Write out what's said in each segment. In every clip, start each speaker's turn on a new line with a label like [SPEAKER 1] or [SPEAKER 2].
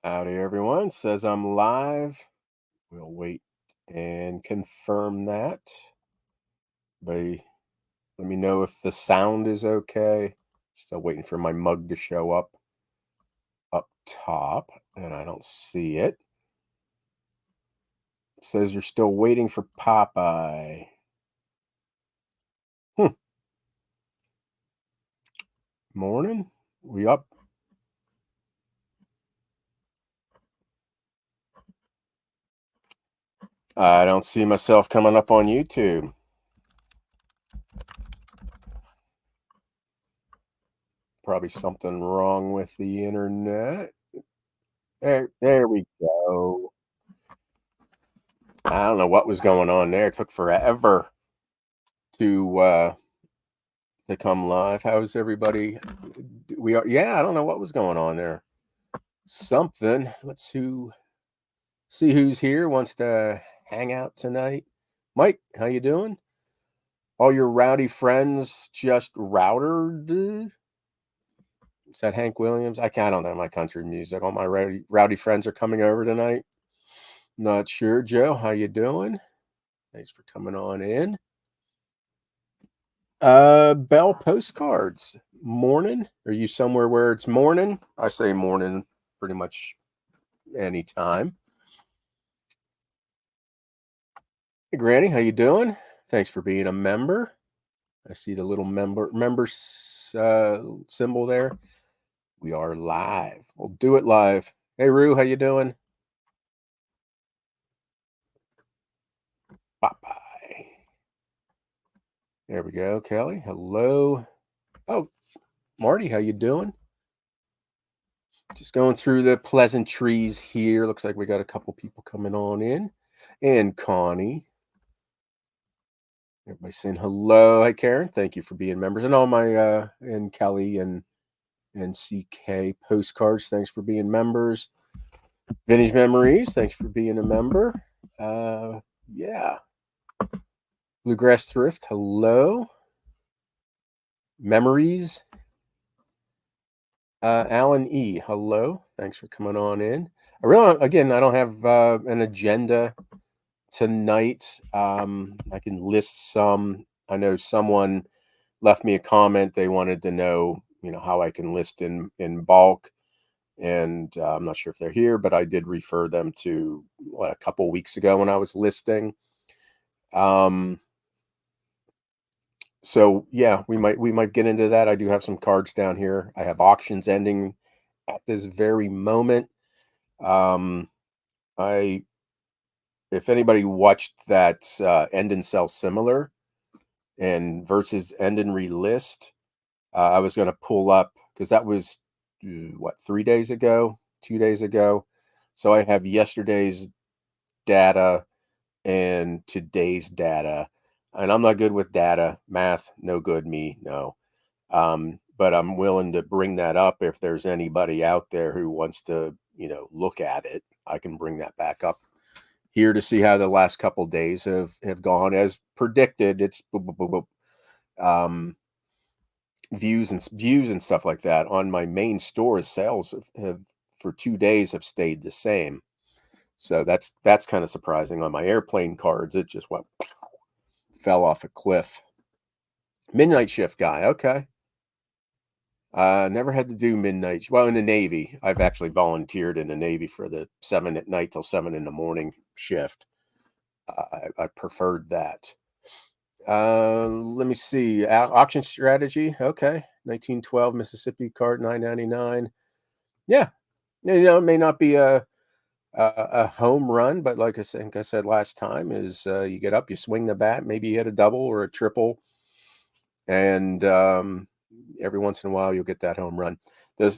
[SPEAKER 1] Howdy, everyone. Says I'm live. We'll wait and confirm that. But let me know if the sound is okay. Still waiting for my mug to show up top, and I don't see it. Says you're still waiting for Popeye. Hmm. Morning. We up? I don't see myself coming up on YouTube. Probably something wrong with the internet. There we go. I don't know what was going on there. It took forever to come live. How's everybody? Yeah, I don't know what was going on there. Something. Let's see who's here, wants to hang out tonight. Mike, how you doing? All your rowdy friends just routered. Is that Hank Williams? I don't know my country music. All my rowdy friends are coming over tonight. Not sure. Joe, how you doing? Thanks for coming on in. Bell Postcards. Morning. Are you somewhere where it's morning? I say morning pretty much anytime. Hey, Granny, how you doing? Thanks for being a member. I see the little member symbol there. We are live. We'll do it live. Hey, Rue, how you doing? Bye-bye. There we go, Kelly. Hello. Oh, Marty, how you doing? Just going through the pleasantries here. Looks like we got a couple people coming on in. And Connie. Everybody saying hello. Hi, Karen. Thank you for being members. And all my and Kelly and CK Postcards. Thanks for being members. Vintage Memories. Thanks for being a member. Yeah. Bluegrass Thrift. Hello. Memories. Alan E. Hello. Thanks for coming on in. I don't have an agenda tonight. I can list some. I know someone left me a comment. They wanted to know, how I can list in bulk. And I'm not sure if they're here, but I did refer them to a couple weeks ago when I was listing. So yeah, we might get into that. I do have some cards down here. I have auctions ending at this very moment. If anybody watched that end and sell similar and versus end and relist, I was going to pull up because that was 3 days ago, 2 days ago. So I have yesterday's data and today's data, and I'm not good with data math. No good, me. No. But I'm willing to bring that up if there's anybody out there who wants to, look at it. I can bring that back up here to see how the last couple days have gone as predicted. It's views and stuff like that on my main store. Sales have for 2 days have stayed the same. So that's kind of surprising. On my airplane cards, it just fell off a cliff. Midnight shift guy. Okay. Never had to do midnight. Well, in the Navy, I've actually volunteered in the Navy for the 7 at night till 7 in the morning shift. I preferred that. Let me see. Auction strategy. Okay. 1912 Mississippi card, $9.99. Yeah. It may not be a home run, but like I think I said last time, is you get up, you swing the bat, maybe you hit a double or a triple, and every once in a while you'll get that home run.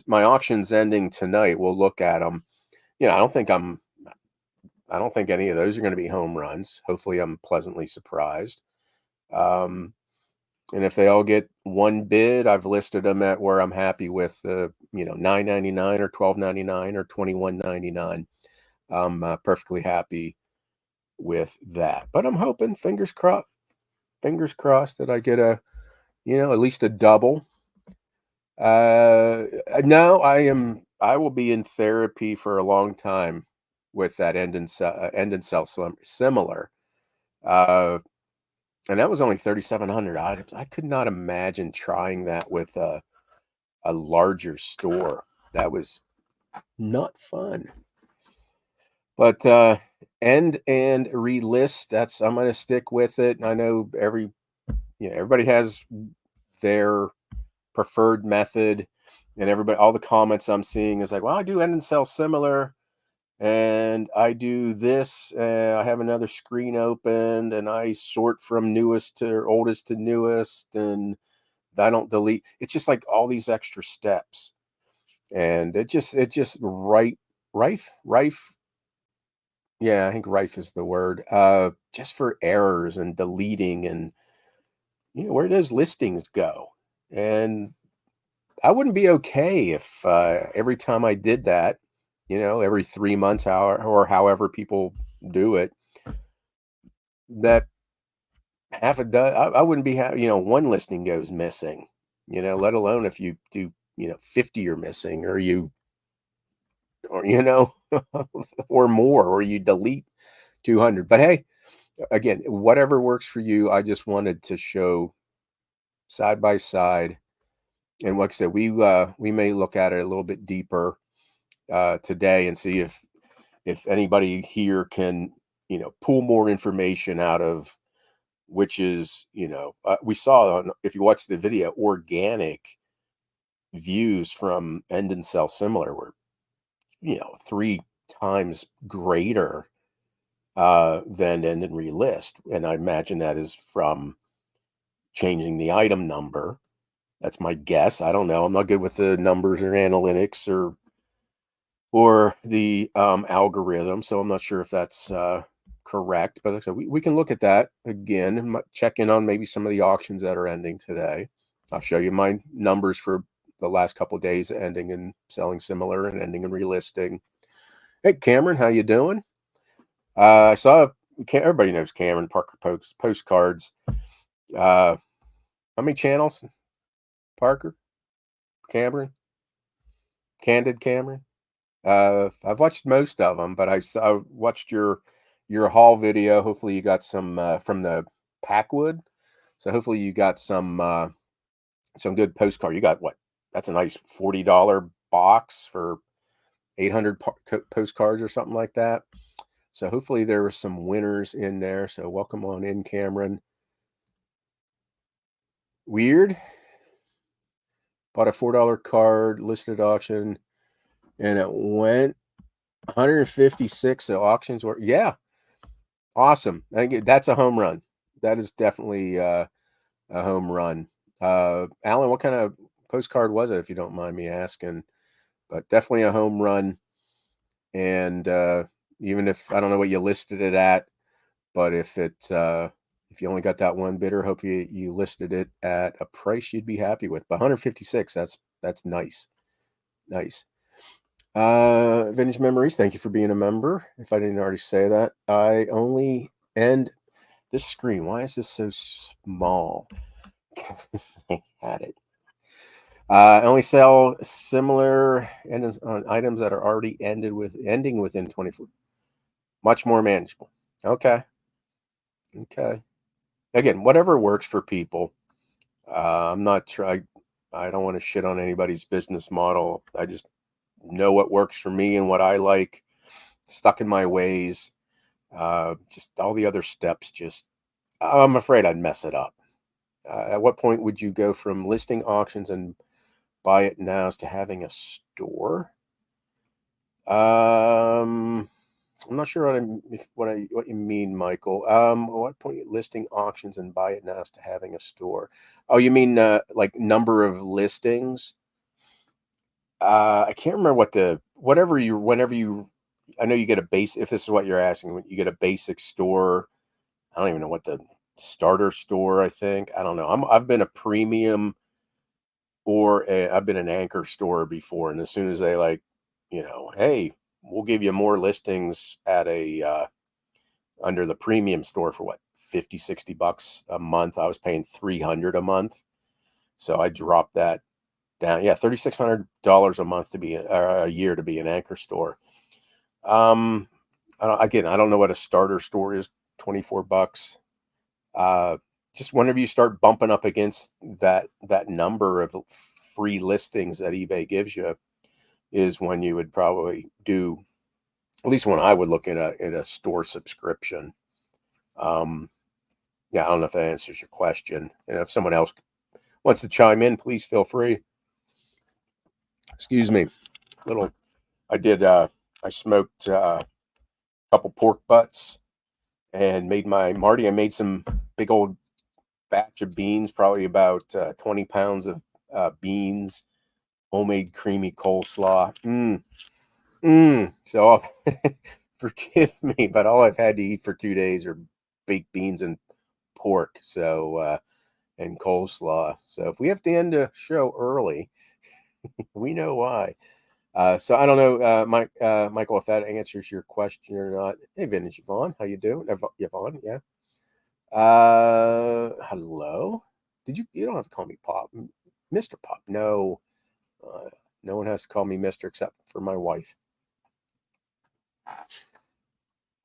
[SPEAKER 1] My auction's ending tonight. We'll look at them. I don't think any of those are going to be home runs. Hopefully, I'm pleasantly surprised. And if they all get one bid, I've listed them at where I'm happy with $9.99 or $12.99 or $21.99. I'm perfectly happy with that. But I'm hoping, fingers crossed, that I get at least a double. No, I will be in therapy for a long time with that end and sell similar. Uh, and that was only 3,700 items. I could not imagine trying that with a larger store. That was not fun. But end and relist, that's I'm gonna stick with it. I know everybody has their preferred method, and everybody all the comments I'm seeing is like, well, I do end and sell similar, and I do this, I have another screen opened, and I sort from newest to oldest to newest, and I don't delete. It's just like all these extra steps. And it just rife. Yeah, I think rife is the word. Just for errors and deleting and where does listings go? And I wouldn't be okay if every time I did that, every 3 months, or however people do it, that half a dozen, I wouldn't be happy, one listing goes missing, let alone if you do, 50 are missing, or or more, or you delete 200. But hey, again, whatever works for you. I just wanted to show side by side, and like I said, we may look at it a little bit deeper today and see if anybody here can pull more information out of which is we saw if you watch the video, organic views from end and sell similar were 3 times greater than end and relist, and I imagine that is from changing the item number. That's my guess. I don't know. I'm not good with the numbers or analytics or the algorithm, so I'm not sure if that's correct. But like I said, we can look at that again and check in on maybe some of the auctions that are ending today. I'll show you my numbers for the last couple of days, ending and selling similar and ending and relisting. Hey, Cameron, how you doing? I saw everybody knows Cameron Parker Postcards. How many channels? Parker, Cameron, Candid Cameron. I've watched most of them, but I watched your haul video. Hopefully, you got some from the Packwood. So hopefully, you got some good postcard. You got what? That's a nice $40 box for 800 postcards or something like that. So hopefully there were some winners in there. So welcome on in, Cameron. Weird. Bought a $4 card, listed auction, and it went 156. So auctions were, yeah, awesome. I think that's a home run. That is definitely a home run. Alan, what kind of postcard was it, if you don't mind me asking? But definitely a home run. And even if I don't know what you listed it at, but if you only got that one bidder, hope you listed it at a price you'd be happy with. But 156, that's nice. Nice. Vintage Memories, thank you for being a member. If I didn't already say that, I only end this screen. Why is this so small? I had it. I only sell similar on items that are already ending within 24. Much more manageable. Okay. Okay. Again, whatever works for people. I'm not trying. I don't want to shit on anybody's business model. I just know what works for me and what I like. Stuck in my ways. Just all the other steps. Just I'm afraid I'd mess it up. At what point would you go from listing auctions and buy it nows to having a store? I'm not sure what you mean, Michael. At what point listing auctions and buy it nows to having a store? Oh, you mean like number of listings? I can't remember whenever you. I know you get a base. If this is what you're asking, you get a basic store. I don't even know what the starter store. I think I don't know. I've been a premium I've been an anchor store before, and as soon as they hey, we'll give you more listings at a under the premium store for what, 50, $60 a month. I was paying 300 a month. So I dropped that down. Yeah, $3,600 a month to be a year to be an anchor store. Um, I don't know what a starter store is. 24 bucks. Uh, just whenever you start bumping up against that number of free listings that eBay gives you, is when you would probably do, at least when I would look at a store subscription. Um, yeah, I don't know if that answers your question. And if someone else wants to chime in, please feel free. Excuse me. Little, I did. I smoked a couple pork butts and made my Marty. I made some big old batch of beans, probably about 20 pounds of beans, homemade creamy coleslaw. So forgive me, but all I've had to eat for 2 days are baked beans and pork. So and coleslaw. So if we have to end the show early, we know why. So I don't know, Michael, if that answers your question or not. Hey, Vintage Yvonne, how you doing? Yvonne, yeah. Hello. You don't have to call me Pop, Mr. Pop. No, no one has to call me Mr. except for my wife.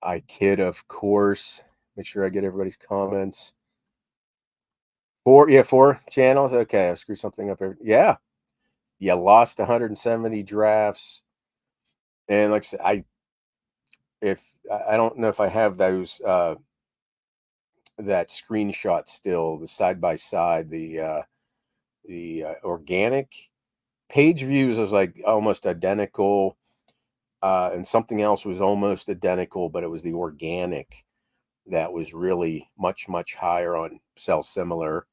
[SPEAKER 1] I kid, of course. Make sure I get everybody's comments. Four channels. Okay, I screwed something up. Yeah, you lost 170 drafts, and like I said, I don't know if I have those that screenshot still, the side by side, the organic page views was like almost identical, and something else was almost identical, but it was the organic that was really much higher on Sell Similar.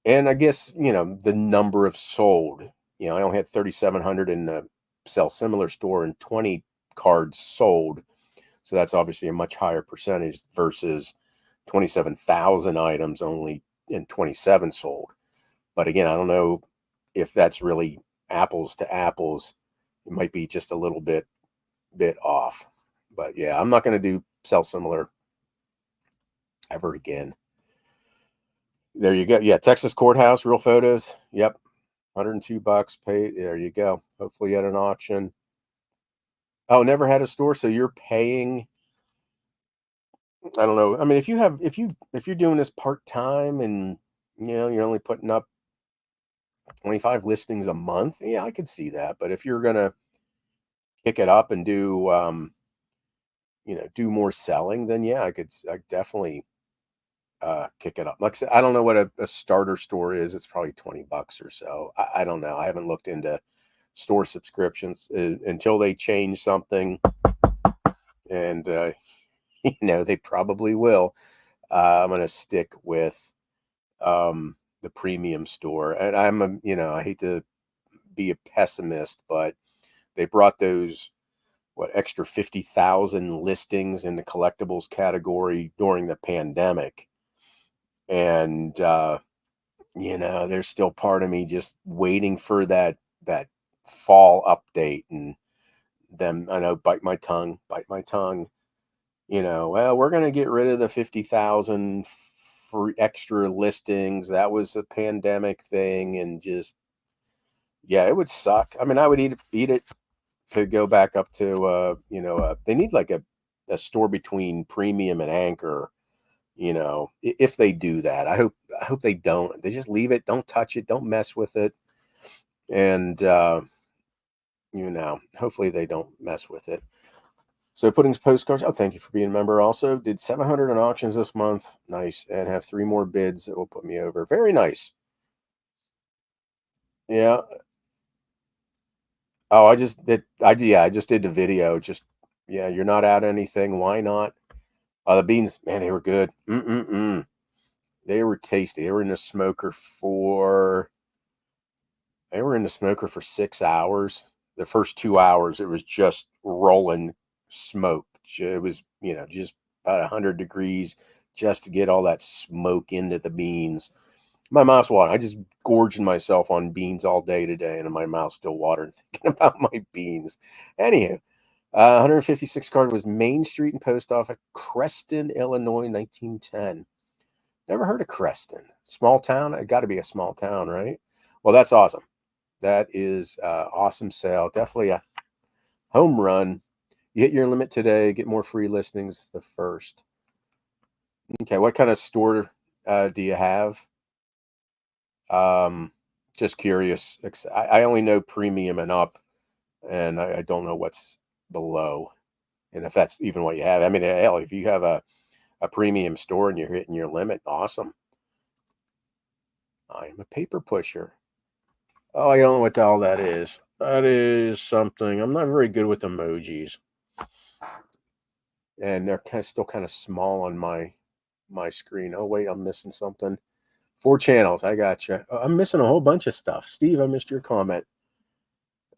[SPEAKER 1] And I guess, the number of sold, I only had 3,700 in the Sell Similar store and 20 cards sold. So that's obviously a much higher percentage versus 27,000 items only and 27 sold. But again, I don't know if that's really apples to apples. It might be just a little bit off. But yeah, I'm not going to do Sell Similar ever again. There you go. Yeah, Texas Courthouse, real photos. Yep. $102 paid. There you go. Hopefully at an auction. Oh, never had a store, so you're paying. I don't know. I mean, if you're doing this part-time and you're only putting up 25 listings a month, yeah, I could see that. But if you're gonna kick it up and do more selling, then yeah, I definitely kick it up. Like I said, I don't know what a starter store is. It's probably $20 or so. I don't know. I haven't looked into store subscriptions until they change something, and they probably will. I'm gonna stick with the premium store, and I hate to be a pessimist, but they brought those extra 50,000 listings in the collectibles category during the pandemic. And there's still part of me just waiting for that fall update, and them, I know, bite my tongue. Well, we're going to get rid of the 50,000 for extra listings. That was a pandemic thing, and just, yeah, it would suck. I mean, I would eat it to go back up to, they need like a store between premium and anchor, if they do that. I hope they don't. They just leave it, don't touch it, don't mess with it. And, hopefully they don't mess with it. So putting postcards. Oh, thank you for being a member. Also did 700 in auctions this month. Nice. And have 3 more bids that will put me over. Very nice. Yeah. Oh, I just did the video. Just, yeah, you're not out anything. Why not? The beans, man, they were good. They were tasty. They were in the smoker for 6 hours. The first 2 hours, it was just rolling smoke. It was, just about 100 degrees just to get all that smoke into the beans. My mouth's watering. I just gorged myself on beans all day today, and my mouth's still watering thinking about my beans. Anyhow, 156 card was Main Street and Post Office, Creston, Illinois, 1910. Never heard of Creston. Small town? It got to be a small town, right? Well, that's awesome. That is awesome sale. Definitely a home run. You hit your limit today. Get more free listings the first. Okay, what kind of store do you have? Um, just curious. I only know premium and up, and I don't know what's below, and if that's even what you have. I mean, hell, if you have a premium store and you're hitting your limit, awesome. I am a paper pusher. Oh, I don't know what the hell that is. That is something. I'm not very good with emojis, and they're still kind of small on my screen. Oh wait, I'm missing something. 4 channels. I got you. I'm missing a whole bunch of stuff. Steve, I missed your comment.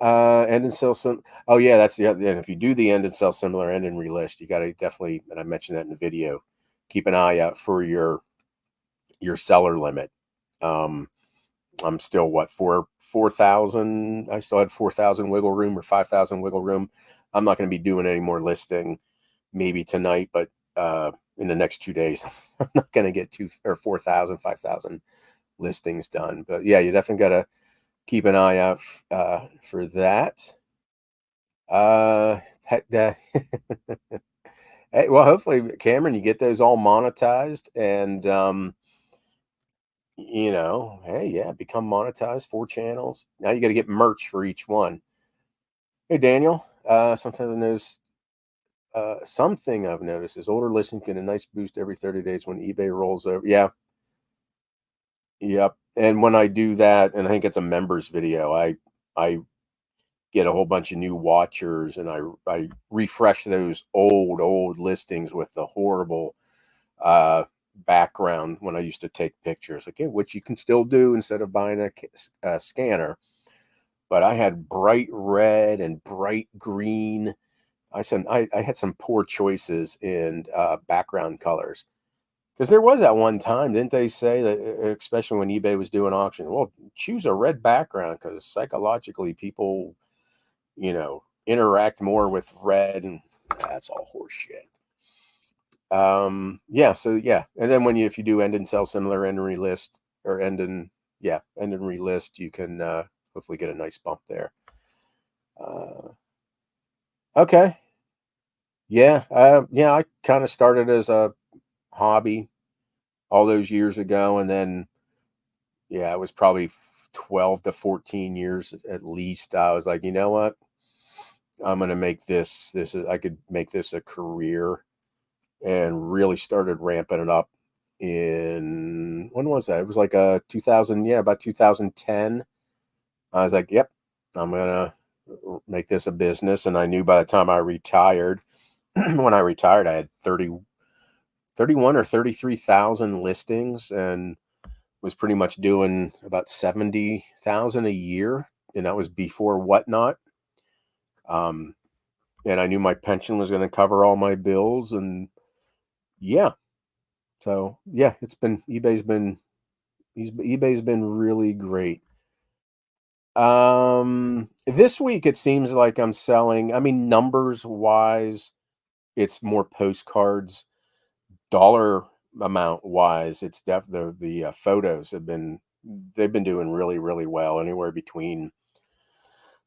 [SPEAKER 1] End and sell some. Oh yeah, that's the other. And if you do the end and sell similar, end and relist, you got to definitely. And I mentioned that in the video. Keep an eye out for your seller limit. Um, I'm still what 4,000. I still had 4,000 wiggle room or 5,000 wiggle room. I'm not going to be doing any more listing. Maybe tonight, but in the next 2 days, I'm not going to get 4,000, 5,000 listings done. But yeah, you definitely got to keep an eye out for that. Hey, well, hopefully, Cameron, you get those all monetized, and hey, yeah, become monetized. 4 channels. Now you got to get merch for each one. Hey, Daniel. Sometimes I notice something I've noticed is older listings get a nice boost every 30 days when eBay rolls over. Yeah, yep. And when I do that, and I think it's a members video, I get a whole bunch of new watchers, and I refresh those old listings with the horrible background when I used to take pictures, again, which you can still do instead of buying a scanner. But I had bright red and bright green. I had some poor choices in background colors. Because there was that one time, didn't they say that, especially when eBay was doing auction, well, choose a red background because psychologically people, interact more with red, and that's all horseshit. Yeah, so yeah. And then if you do end and sell similar, end and relist, or end and relist, you can hopefully get a nice bump there. Okay. Yeah. Yeah, I kind of started as a hobby all those years ago, and then yeah, it was probably 12 to 14 years at least. I was like, you know what? I'm going to make I could make this a career, and really started ramping it up when was that? It was like 2000, yeah, about 2010. I was like, yep, I'm going to make this a business. And I knew by the time I retired, when I retired, I had 31 or 33,000 listings, and was pretty much doing about 70,000 a year. And that was before Whatnot. And I knew my pension was going to cover all my bills. And yeah, so yeah, eBay's been really great. This week it seems like I'm selling, I mean, numbers wise, it's more postcards. Dollar amount wise, it's the photos they've been doing really, really well, anywhere between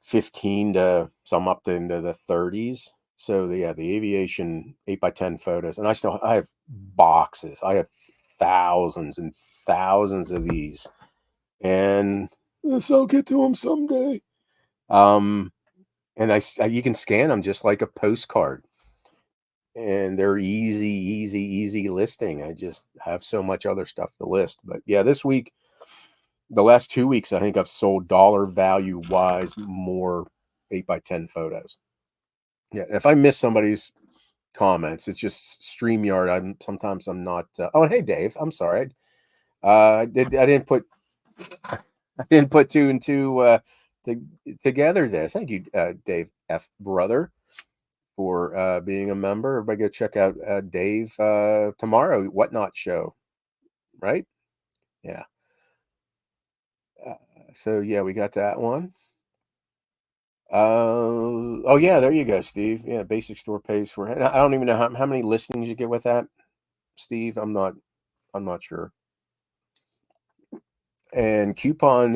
[SPEAKER 1] 15 to some up to into the 30s. So the aviation 8x10 photos, and I have boxes. I have thousands and thousands of these, and yes, I'll get to them someday. And you can scan them just like a postcard, and they're easy listing. I just have so much other stuff to list. But yeah, this week, the last 2 weeks, I think I've sold dollar value wise more 8x10 photos. Yeah, if I miss somebody's comments, it's just StreamYard. I'm not. Oh, hey Dave, I'm sorry. I didn't put two and two together there. Thank you, Dave F. Brother, for being a member. Everybody go check out Dave tomorrow. Whatnot show, right? Yeah. So yeah, we got that one. Oh yeah, there you go, Steve. Yeah, basic store pays for it. I don't even know how many listings you get with that, Steve. I'm not sure. And coupon,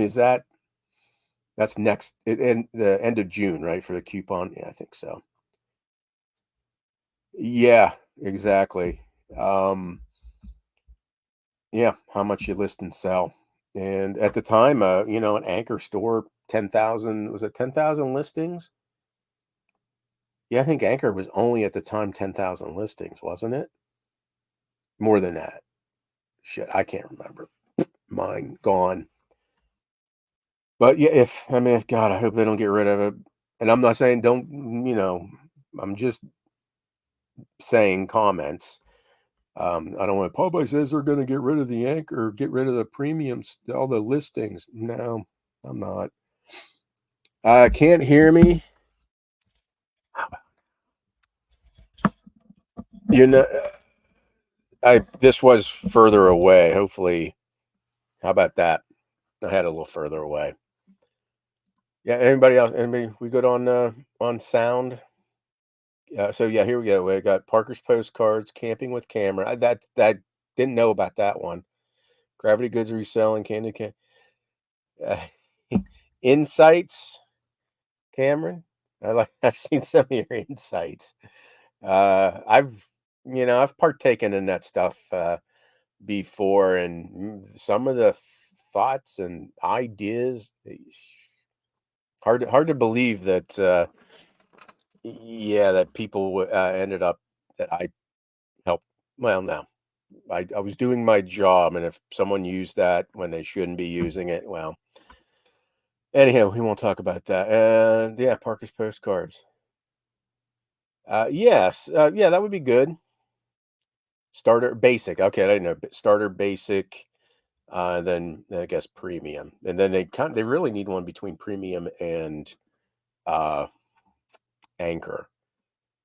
[SPEAKER 1] That's next in the end of June, right, for the coupon? Yeah, I think so. Yeah, exactly. Um, yeah, how much you list and sell. And at the time, an anchor store, 10,000, was it 10,000 listings? Yeah, I think Anchor was only at the time 10,000 listings, wasn't it? More than that. Shit, I can't remember. Mine gone. But yeah, God, I hope they don't get rid of it. And I'm not saying don't, I'm just saying comments. I don't want Popeye says they're going to get rid of the anchor, get rid of the premiums, all the listings. No, I'm not. Can't hear me. You know, I this was further away. Hopefully, how about that? I had a little further away. Yeah. Anybody else? Anybody? We good on sound? So yeah, here we go. We got Parker's Postcards, Camping with Camera. That didn't know about that one. Gravity Goods Reselling, Candy Can. Uh, Insights, Cameron. I've seen some of your insights. I've partaken in that stuff before, and some of the thoughts and ideas. Hard to believe that. Yeah, that people ended up that I helped. Well, no, I was doing my job, and if someone used that when they shouldn't be using it, well, anyhow, we won't talk about that. And yeah, Parker's Postcards. Yes, yeah, that would be good. Starter basic. Okay, I didn't know. Starter basic, then I guess premium, and then they really need one between premium and uh anchor.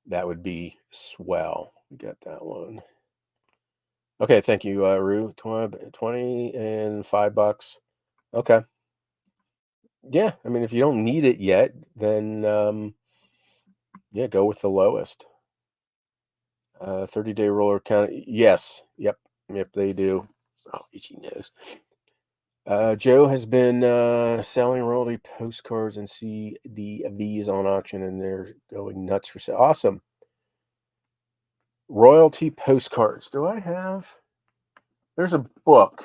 [SPEAKER 1] That would be swell. We got that one. Okay, thank you, Rue. 20 and $5. Okay. Yeah, I mean, if you don't need it yet, then yeah, go with the lowest. 30-day roller count. Yes. Yep. Yep, they do. Oh, itchy nose. Joe has been selling royalty postcards and CDVs on auction, and they're going nuts for sale. Awesome. Royalty postcards. Do I have? There's a book.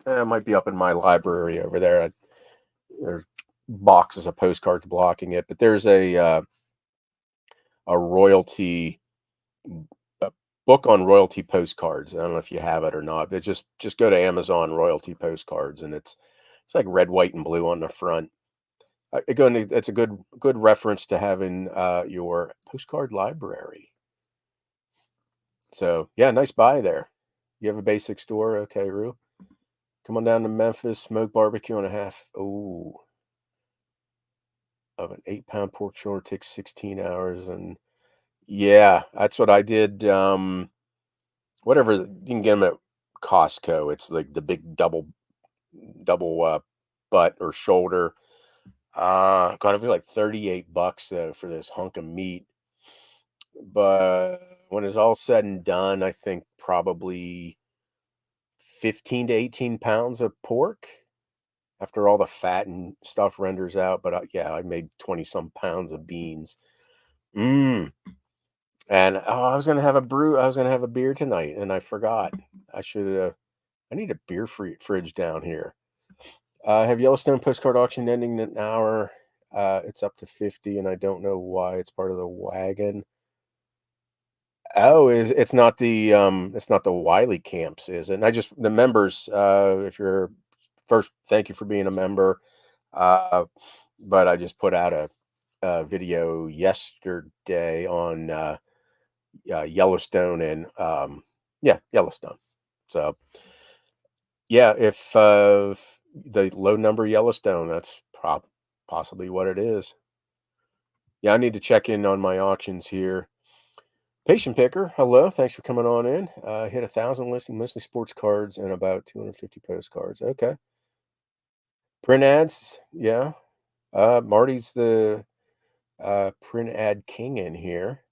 [SPEAKER 1] It might be up in my library over there. There's boxes of postcards blocking it, but there's a royalty a book on royalty postcards. I don't know if you have it or not, but just go to Amazon royalty postcards, and it's like red, white, and blue on the front. Again, it's a good reference to having your postcard library. So yeah, nice buy there. You have a basic store, okay, Rue? Come on down to Memphis, smoke barbecue and a half. Oh, of an 8-pound pork shoulder takes 16 hours, and yeah, that's what I did. Whatever you can get them at Costco. It's like the big double butt or shoulder. Gotta be like $38 though for this hunk of meat. But when it's all said and done, I think probably 15 to 18 pounds of pork after all the fat and stuff renders out. But yeah, I made 20 some pounds of beans. Mm. And oh, I was gonna have a beer tonight, and I forgot. I should have. I need a beer fridge down here. Have Yellowstone postcard auction ending in an hour? It's up to 50, and I don't know why it's part of the wagon. Oh, is it's not the Wiley camps, is it? And I just the members, if you're first, thank you for being a member. Uh, but I just put out a video yesterday on Yellowstone and yeah, Yellowstone. So yeah, if the low number Yellowstone, that's possibly what it is. Yeah, I need to check in on my auctions here. Patient picker, hello. Thanks for coming on in. Hit 1,000 listing, mostly sports cards and about 250 postcards. Okay. Print ads, yeah. Marty's the print ad king in here.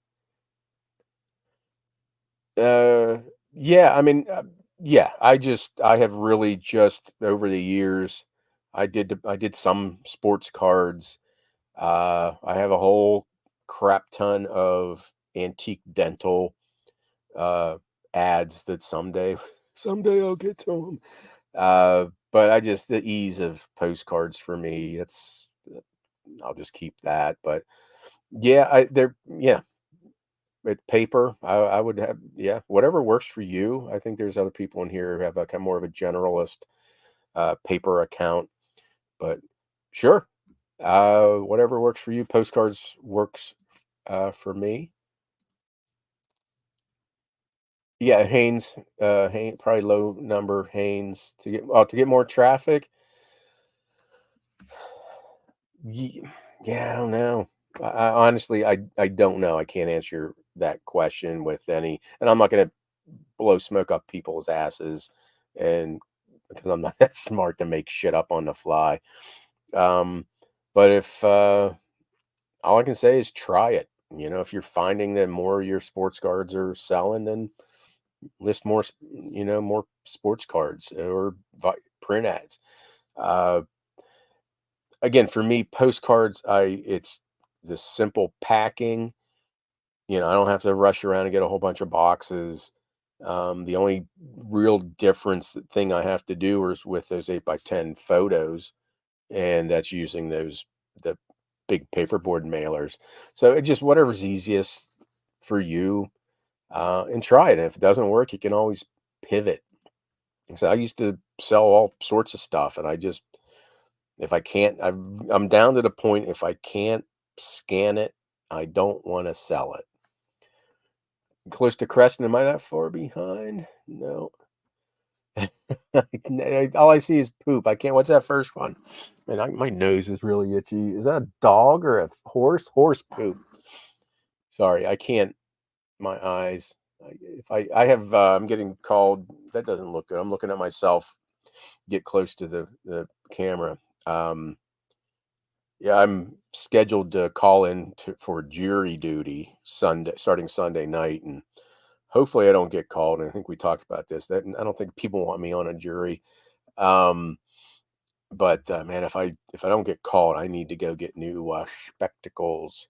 [SPEAKER 1] Uh, yeah, I mean, yeah. I have really just over the years. I did some sports cards. I have a whole crap ton of antique dental uh, ads that someday someday I'll get to them. But I just the ease of postcards for me. It's I'll just keep that. But yeah, they're yeah. With paper, I would have yeah, whatever works for you. I think there's other people in here who have a kind of more of a generalist paper account, but sure, whatever works for you. Postcards works for me. Yeah, Haynes, probably low number Haynes to get more traffic. Ye Yeah, I don't know. I honestly, I don't know. I can't answer that question with any and I'm not gonna blow smoke up people's asses and because I'm not that smart to make shit up on the fly. Um, but if, all I can say is try it. You know, if you're finding that more of your sports cards are selling, then list more, more sports cards or print ads. Uh, Again, for me, postcards, it's the simple packing. You know, I don't have to rush around and get a whole bunch of boxes. The only real difference thing I have to do is with those 8 by 10 photos, and that's using the big paperboard mailers. So it just whatever's easiest for you, and try it. If it doesn't work, you can always pivot. So I used to sell all sorts of stuff, and I just if I can't, I'm down to the point. If I can't scan it, I don't want to sell it. Close to Crescent, am I that far behind? No. All I see is poop. I can't. What's that first one? Man, my nose is really itchy. Is that a dog or a horse? Horse poop. Sorry, I can't. My eyes. If I have, I'm getting called. That doesn't look good. I'm looking at myself. Get close to the camera. Yeah, I'm scheduled to call in for jury duty Sunday, starting Sunday night, and hopefully I don't get called. And I think we talked about this. That I don't think people want me on a jury. Um, but man, if I don't get called, I need to go get new spectacles.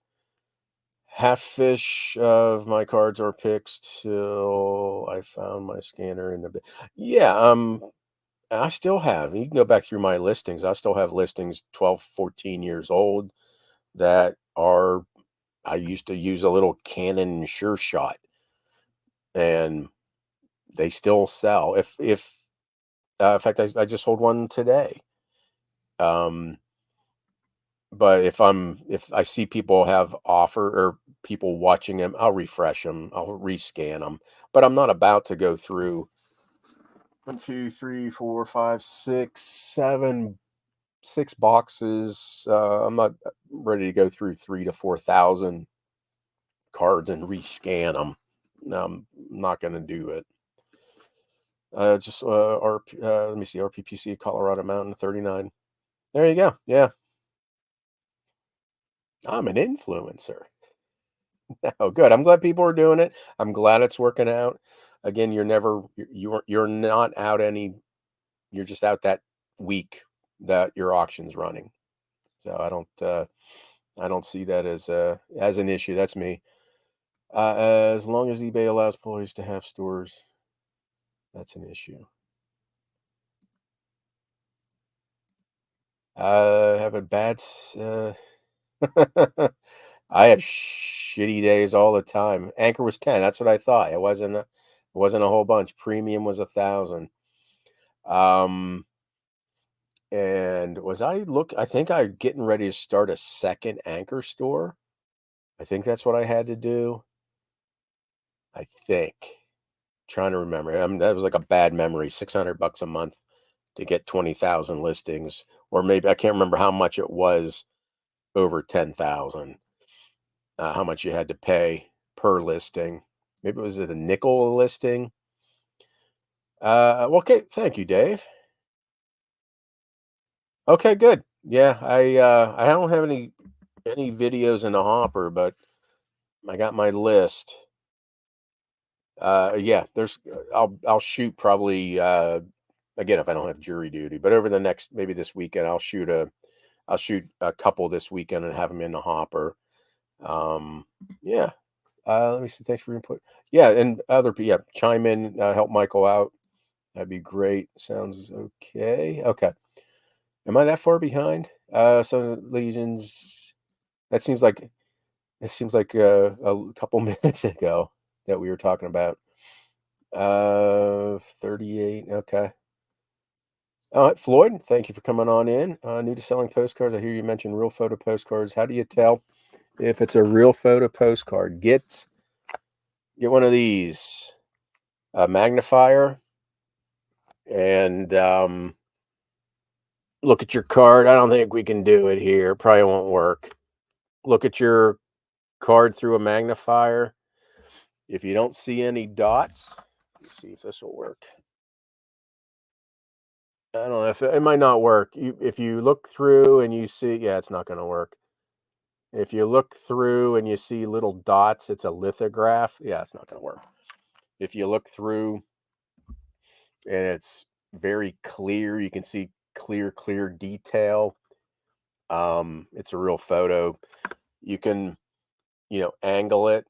[SPEAKER 1] Half fish of my cards are picked till I found my scanner in the. Yeah, I still have. You can go back through my listings. I still have listings 12, 14 years old that are. I used to use a little Canon Sure Shot, and they still sell. If in fact, I just sold one today. Um, but if I see people have offer or people watching them, I'll refresh them. I'll rescan them. But I'm not about to go through one, two, three, four, five, six, seven, six boxes. I'm not ready to go through 3 to 4 thousand cards and rescan them. No, I'm not going to do it. Just let me see, RPPC Colorado Mountain 39. There you go. Yeah, I'm an influencer. Oh, good. I'm glad people are doing it. I'm glad it's working out. Again, you're not out any. You're just out that week that your auction's running. So I don't see that as an issue. That's me. As long as eBay allows employees to have stores, that's an issue. Have a I have shitty days all the time. Anchor was 10. That's what I thought. It wasn't a whole bunch. Premium was 1,000. Um, and I think I getting ready to start a second Anchor store. I think that's what I had to do. I think. Trying to remember. That was like a bad memory. $600 a month to get 20,000 listings, or maybe I can't remember how much it was over 10,000. How much you had to pay per listing. Maybe was it a nickel a listing? Well, okay, thank you, Dave. Okay, good. Yeah, I don't have any videos in the hopper, but I got my list. Yeah, I'll shoot probably again, if I don't have jury duty, but over the next, maybe this weekend, I'll shoot a couple this weekend and have them in the hopper. Yeah. Let me see. Thanks for your input. Yeah, and yeah, chime in, help Michael out. That'd be great. Sounds okay. Okay. Am I that far behind? So legions. That seems like a couple minutes ago that we were talking about. 38. Okay. All right, Floyd. Thank you for coming on in. New to selling postcards. I hear you mentioned real photo postcards. How do you tell if it's a real photo postcard? Get one of these, a magnifier, and look at your card. I don't think we can do it here. Probably won't work. Look at your card through a magnifier. If you don't see any dots, let's see if this will work. I don't know if it might not work. If you look through and you see, yeah, it's not going to work. If you look through and you see little dots, it's a lithograph. Yeah, it's not going to work. If you look through and it's very clear, you can see clear detail. It's a real photo. You can, angle it,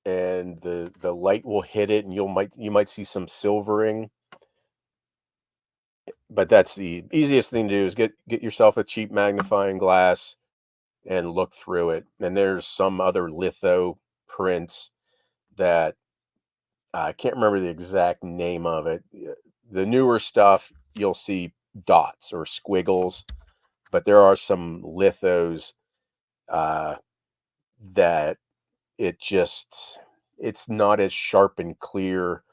[SPEAKER 1] and the light will hit it, and you might see some silvering. But that's the easiest thing to do is get yourself a cheap magnifying glass and look through it. And there's some other litho prints that I can't remember the exact name of it. The newer stuff, you'll see dots or squiggles, but there are some lithos that it's not as sharp and clear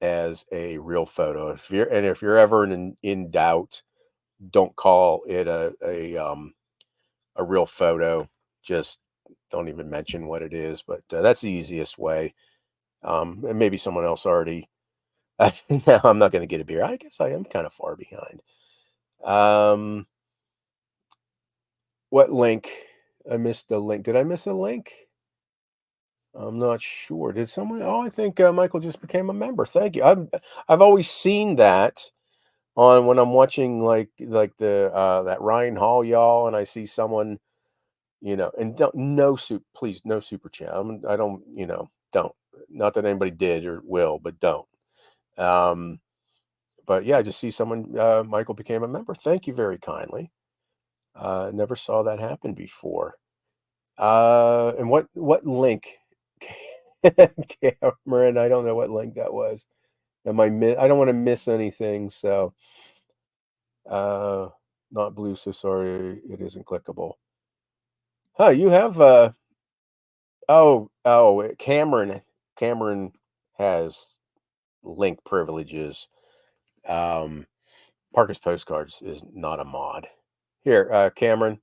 [SPEAKER 1] as a real photo. If you're ever in doubt, don't call it a real photo. Just don't even mention what it is. But that's the easiest way. And maybe someone else already. Now I'm not going to get a beer. I guess I am kind of far behind. What link? I missed the link. Did I miss a link? I'm not sure. Did someone? Oh, I think Michael just became a member. Thank you. I've always seen that on when I'm watching like the that Ryan Hall y'all, and I see someone, and don't no soup, please, no super chat. I don't, don't. Not that anybody did or will, but don't. But yeah, I just see someone. Michael became a member. Thank you very kindly. Never saw that happen before. And what link? Cameron, I don't know what link that was. I don't want to miss anything, so not blue, so sorry it isn't clickable. Huh, you have Cameron has link privileges. Parker's Postcards is not a mod. Here, Cameron.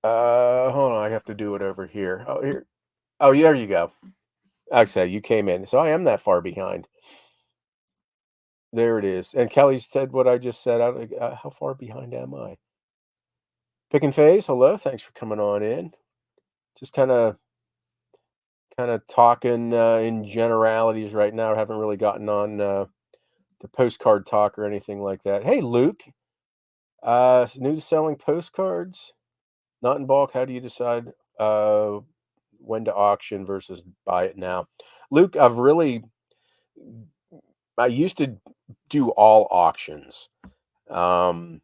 [SPEAKER 1] Hold on, I have to do it over here. Oh, here. Oh, there you go. Okay, you came in. So I am that far behind. There it is. And Kelly said what I just said. How far behind am I? Pick and Phase, hello. Thanks for coming on in. Just kind of talking in generalities right now. I haven't really gotten on the postcard talk or anything like that. Hey, Luke. New to selling postcards, not in bulk. How do you decide when to auction versus buy it now? Luke, I used to do all auctions. And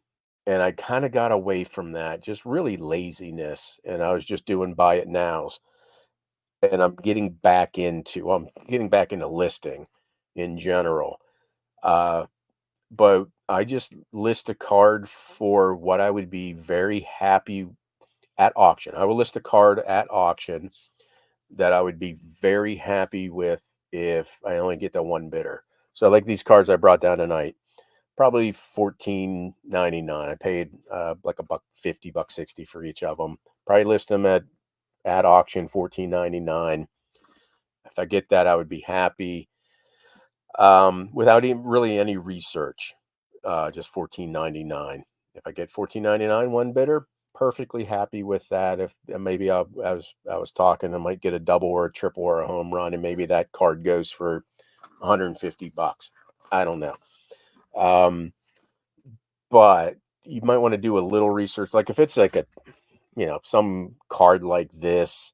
[SPEAKER 1] I kind of got away from that, just really laziness. And I was just doing buy it nows. And I'm getting back into listing in general. But I just list a card for what I would be very happy at auction. I will list a card at auction that I would be very happy with if I only get the one bidder. So like these cards I brought down tonight, probably $14.99. I paid like $1.50, $1.60 for each of them. Probably list them at auction $14.99. If I get that, I would be happy. Without even really any research, just $14.99. If I get $14.99 one bidder, perfectly happy with that. If maybe I was talking, I might get a double or a triple or a home run, and maybe that card goes for $150. I don't know. Um, but you might want to do a little research. Like if it's like a, some card like this,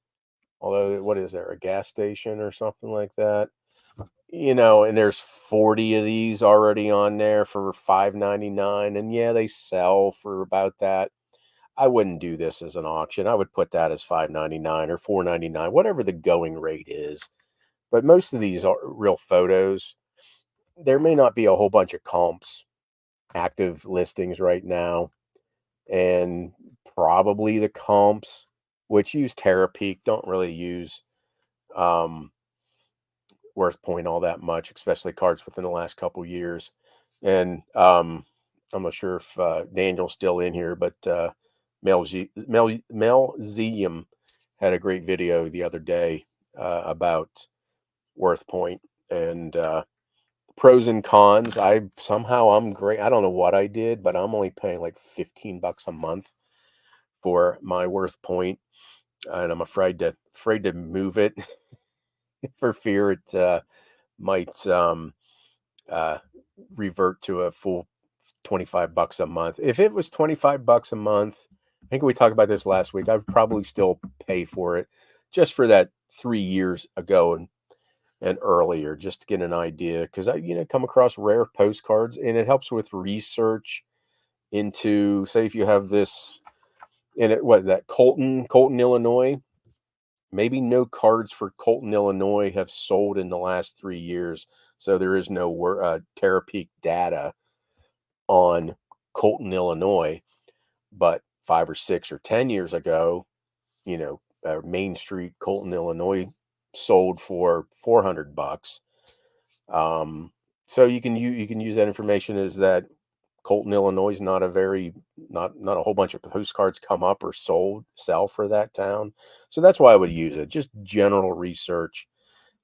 [SPEAKER 1] although what is there, a gas station or something like that? And there's 40 of these already on there for 5.99, and yeah, they sell for about that. I wouldn't do this as an auction. I would put that as 5.99 or 4.99, whatever the going rate is. But most of these are real photos. There may not be a whole bunch of comps active listings right now, and probably the comps which use Terapeak don't really use um Worth Point all that much, especially cards within the last couple years. And I'm not sure if Daniel's still in here, but Melzium had a great video the other day about Worth Point and pros and cons. I'm great. I don't know what I did, but I'm only paying like $15 a month for my Worth Point, and I'm afraid to move it for fear it might uh, revert to a full $25 a month. If it was $25 a month, I think we talked about this last week, I'd probably still pay for it just for that 3 years ago and earlier, just to get an idea. Because I, come across rare postcards, and it helps with research into, say, if you have this in it, what that Colton, Illinois. Maybe no cards for Colton, Illinois have sold in the last 3 years. So there is no Terapeak data on Colton, Illinois. But 5 or 6 or 10 years ago, Main Street, Colton, Illinois sold for $400. So you can use that information as that Colton, Illinois is not not a whole bunch of postcards come up or sell for that town. So that's why I would use it. Just general research.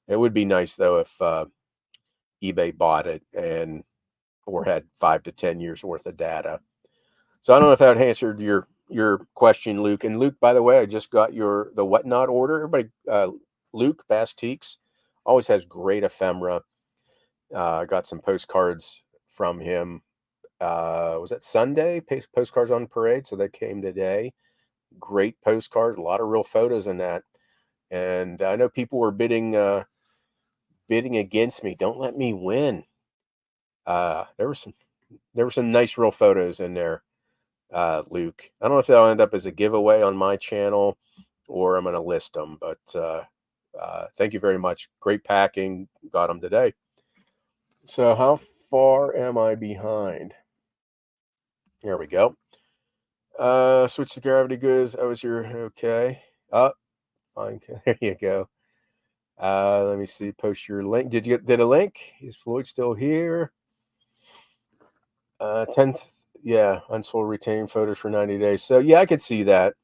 [SPEAKER 1] It would be nice though if eBay bought it and or had 5 to 10 years worth of data. So I don't know if that answered your question, Luke. And Luke, by the way, I just got the whatnot order. Everybody, Luke Bastiques always has great ephemera. I got some postcards from him. Was that Sunday? Postcards on Parade. So they came today. Great postcard, a lot of real photos in that. And I know people were bidding against me. Don't let me win. There were some nice real photos in there, Luke. I don't know if that'll end up as a giveaway on my channel or I'm going to list them, but thank you very much. Great packing. Got them today. So how far am I behind? Here we go. Switch to gravity goods. That was your okay. Fine. There you go. Let me see. Post your link. Did a link? Is Floyd still here? 10th. Yeah, unsold retaining photos for 90 days. So yeah, I could see that.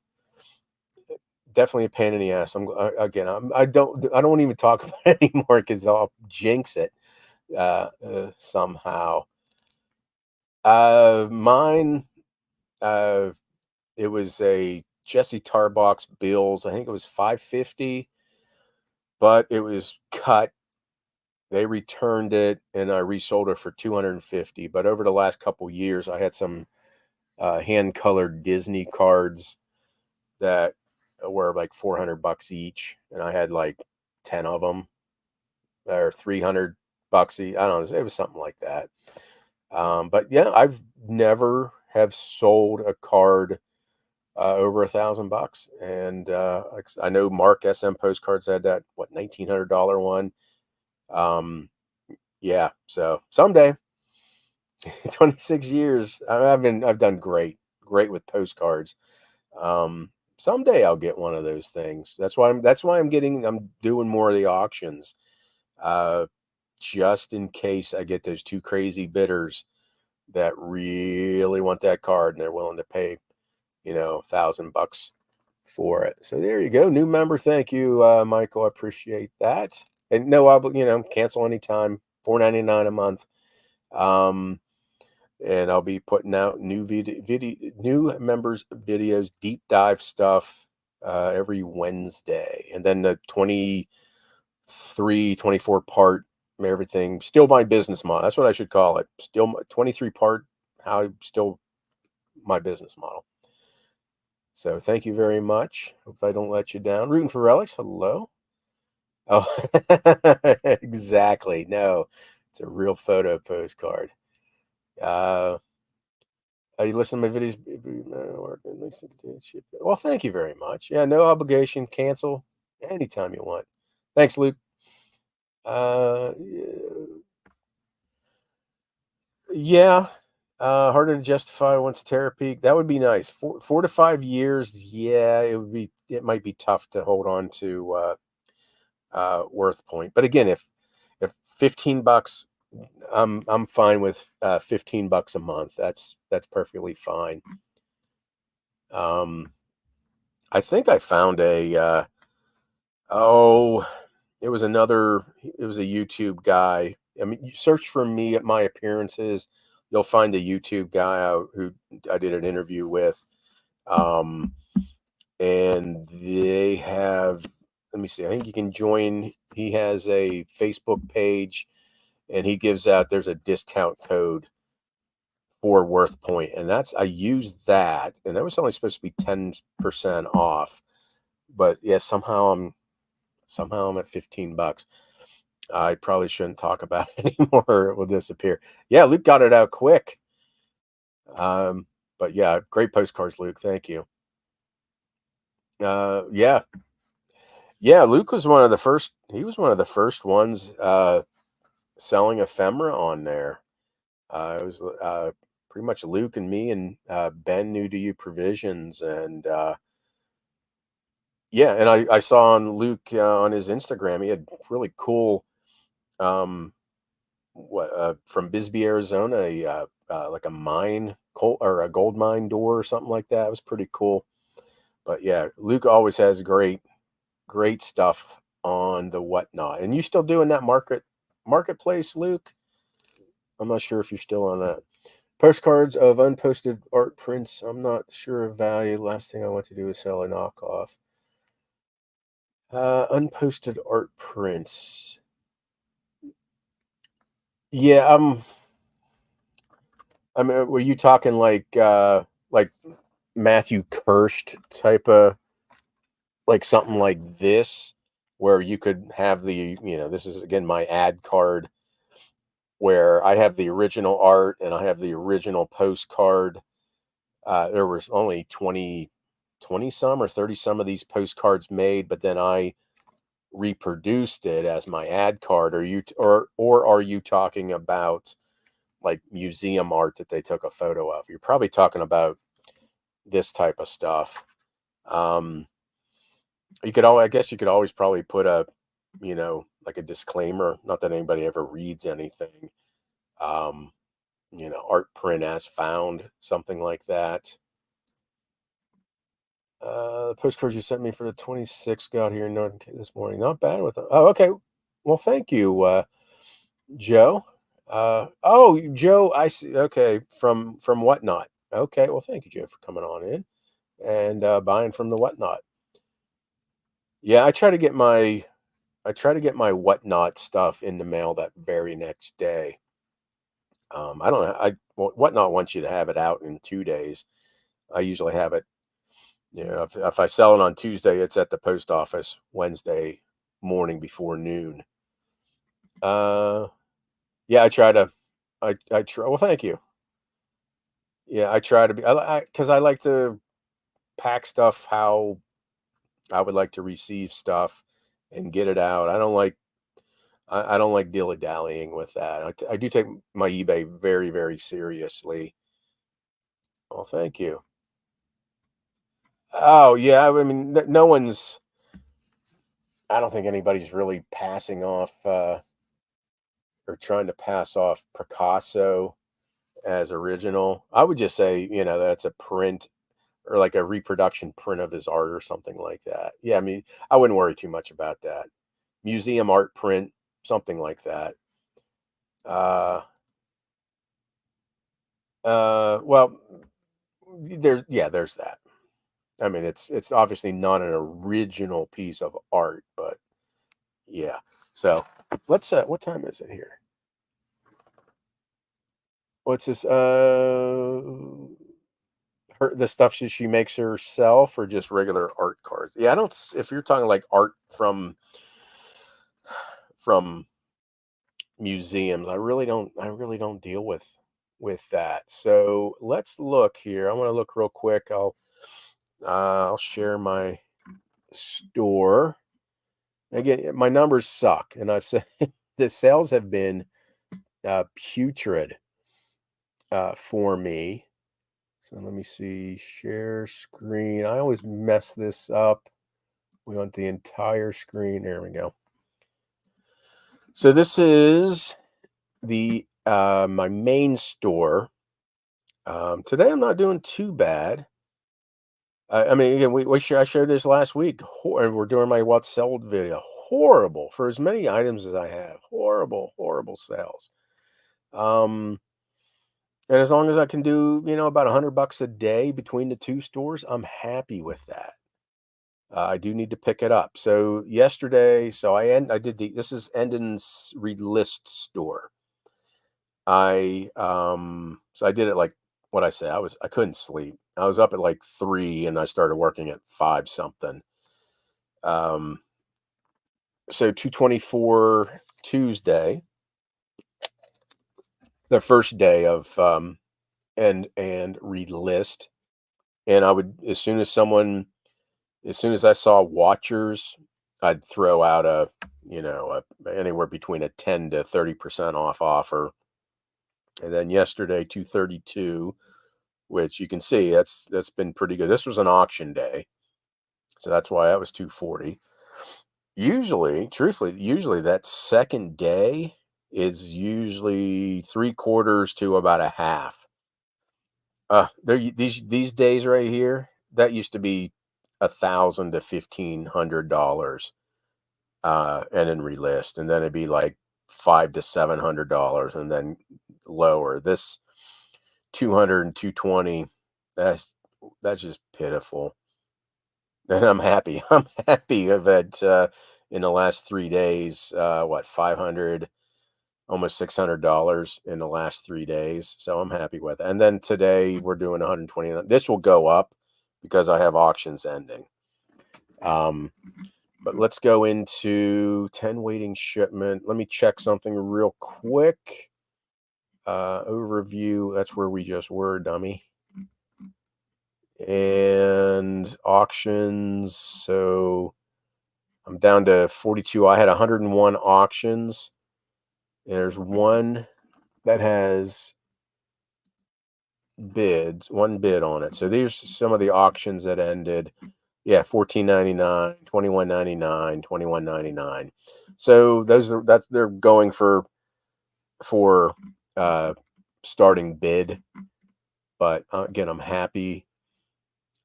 [SPEAKER 1] Definitely a pain in the ass. I don't even talk about it anymore because I'll jinx it somehow. Mine. It was a Jesse Tarbox Bills. I think it was $550, but it was cut. They returned it, and I resold it for $250. But over the last couple years, I had some hand-colored Disney cards that were like $400 each, and I had like 10 of them, or $300 each. I don't know. It was something like that. But yeah, I've never have sold a card over $1,000, and I know Mark SM Postcards had that $1,900 one. Yeah, so someday, 26 years, I've done great with postcards. Someday I'll get one of those things. That's why I'm doing more of the auctions, just in case I get those two crazy bidders that really want that card and they're willing to pay, $1,000 for it. So there you go. New member. Thank you, Michael. I appreciate that. And no, cancel anytime. $4.99 a month. And I'll be putting out new new members videos, deep dive stuff every Wednesday. And then the 24 part everything. Still my business model. That's what I should call it. Still my 23 part. How still my business model. So thank you very much. Hope I don't let you down. Rooting for relics. Hello. Oh, exactly. No, it's a real photo postcard. Uh, you listen to my videos. Well, thank you very much. Yeah, no obligation. Cancel anytime you want. Thanks, Luke. Yeah. Harder to justify once Terra Peak. That would be nice. 4 to 5 years. Yeah, it would be. It might be tough to hold on to Worth Point. But again, if $15, I'm fine with $15 a month. That's perfectly fine. I think I found a oh, it was a YouTube guy. I mean, you search for me at my appearances, you'll find a YouTube guy who I did an interview with. And they have, let me see, I think you can join. He has a Facebook page and he gives out, there's a discount code for Worth Point. And I used that, and that was only supposed to be 10% off. But yeah, somehow I'm at $15. I probably shouldn't talk about it anymore. It will disappear. Yeah, Luke got it out quick. But yeah, great postcards, Luke. Thank you. Yeah. Yeah, Luke was one of the first. He was one of the first ones selling ephemera on there. It was pretty much Luke and me and Ben New to You Provisions, and yeah, and I saw on Luke on his Instagram, he had really cool from Bisbee, Arizona, like a mine coal or a gold mine door or something like that. It was pretty cool. But yeah, Luke always has great stuff on the Whatnot. And you still doing that marketplace, Luke? I'm not sure if you're still on that. Postcards of unposted art prints. I'm not sure of value. Last thing I want to do is sell a knockoff. Unposted art prints. Yeah, I mean, were you talking like Matthew Kirst type of, like something like this, where you could have this is again my ad card where I have the original art and I have the original postcard. There was only 20 some or 30 some of these postcards made, but then I reproduced it as my ad card. Or are you talking about like museum art that they took a photo of? You're probably talking about this type of stuff. I guess you could always probably put like a disclaimer, not that anybody ever reads anything. Um, art print as found, something like that. The postcards you sent me for the 26th got here in this morning. Not bad with them. Oh, okay. Well, thank you, Joe. Joe, I see. Okay, from Whatnot. Okay, well, thank you, Joe, for coming on in and buying from the Whatnot. Yeah, I try to get my Whatnot stuff in the mail that very next day. I don't know. Whatnot wants you to have it out in 2 days. I usually have it. If I sell it on Tuesday, it's at the post office Wednesday morning before noon. Yeah, I try to. I try. Well, thank you. Yeah, I try to be. Because I like to pack stuff how I would like to receive stuff and get it out. I don't like dilly dallying with that. I do take my eBay very, very seriously. Well, thank you. Oh yeah, I mean, no one's. I don't think anybody's really passing off or trying to pass off Picasso as original. I would just say, that's a print or like a reproduction print of his art or something like that. Yeah, I mean, I wouldn't worry too much about that. Museum art print, something like that. Well, there's that. I mean, it's obviously not an original piece of art, but yeah. So, Let's what time is it here? What's this? Her the stuff she makes herself or just regular art cards? Yeah, I don't. If you're talking like art from museums, I really don't deal with that. So let's look here. I want to look real quick. I'll share my store. Again, my numbers suck, and I've said the sales have been putrid for me. So let me see. Share screen. I always mess this up. We want the entire screen. There we go. So this is the my main store. Today I'm not doing too bad. I mean, again, I shared this last week. And we're doing my what's sold video. Horrible for as many items as I have. Horrible, horrible sales. Um, and as long as I can do, about $100 a day between the two stores, I'm happy with that. I do need to pick it up. So yesterday, I did this is Endon's relist store. So I did it like what I say. I couldn't sleep. I was up at like 3 and I started working at 5 something. Um, so 224 Tuesday, the first day of and read list. And I would as soon as I saw watchers, I'd throw out anywhere between a 10 to 30% off offer. And then yesterday, 232, which you can see that's been pretty good. This was an auction day, so that's why that was 240. Usually that second day is usually 3/4 to about a half. These days right here, that used to be $1,000 to $1,500, and then relist, and then it'd be like $500 to $700, and then lower. This 200 and 220, that's just pitiful. And I'm happy. I'm happy. I've had in the last 3 days, what 500, almost $600 in the last 3 days. So I'm happy with it. And then today we're doing 120. This will go up because I have auctions ending. But let's go into 10 waiting shipment. Let me check something real quick. Overview. That's where we just were, dummy. And auctions. So I'm down to 42. I had 101 auctions. There's one that has one bid on it. So these are some of the auctions that ended. Yeah, $14.99, $21.99, $21.99. So they're going for uh starting bid. But again, I'm happy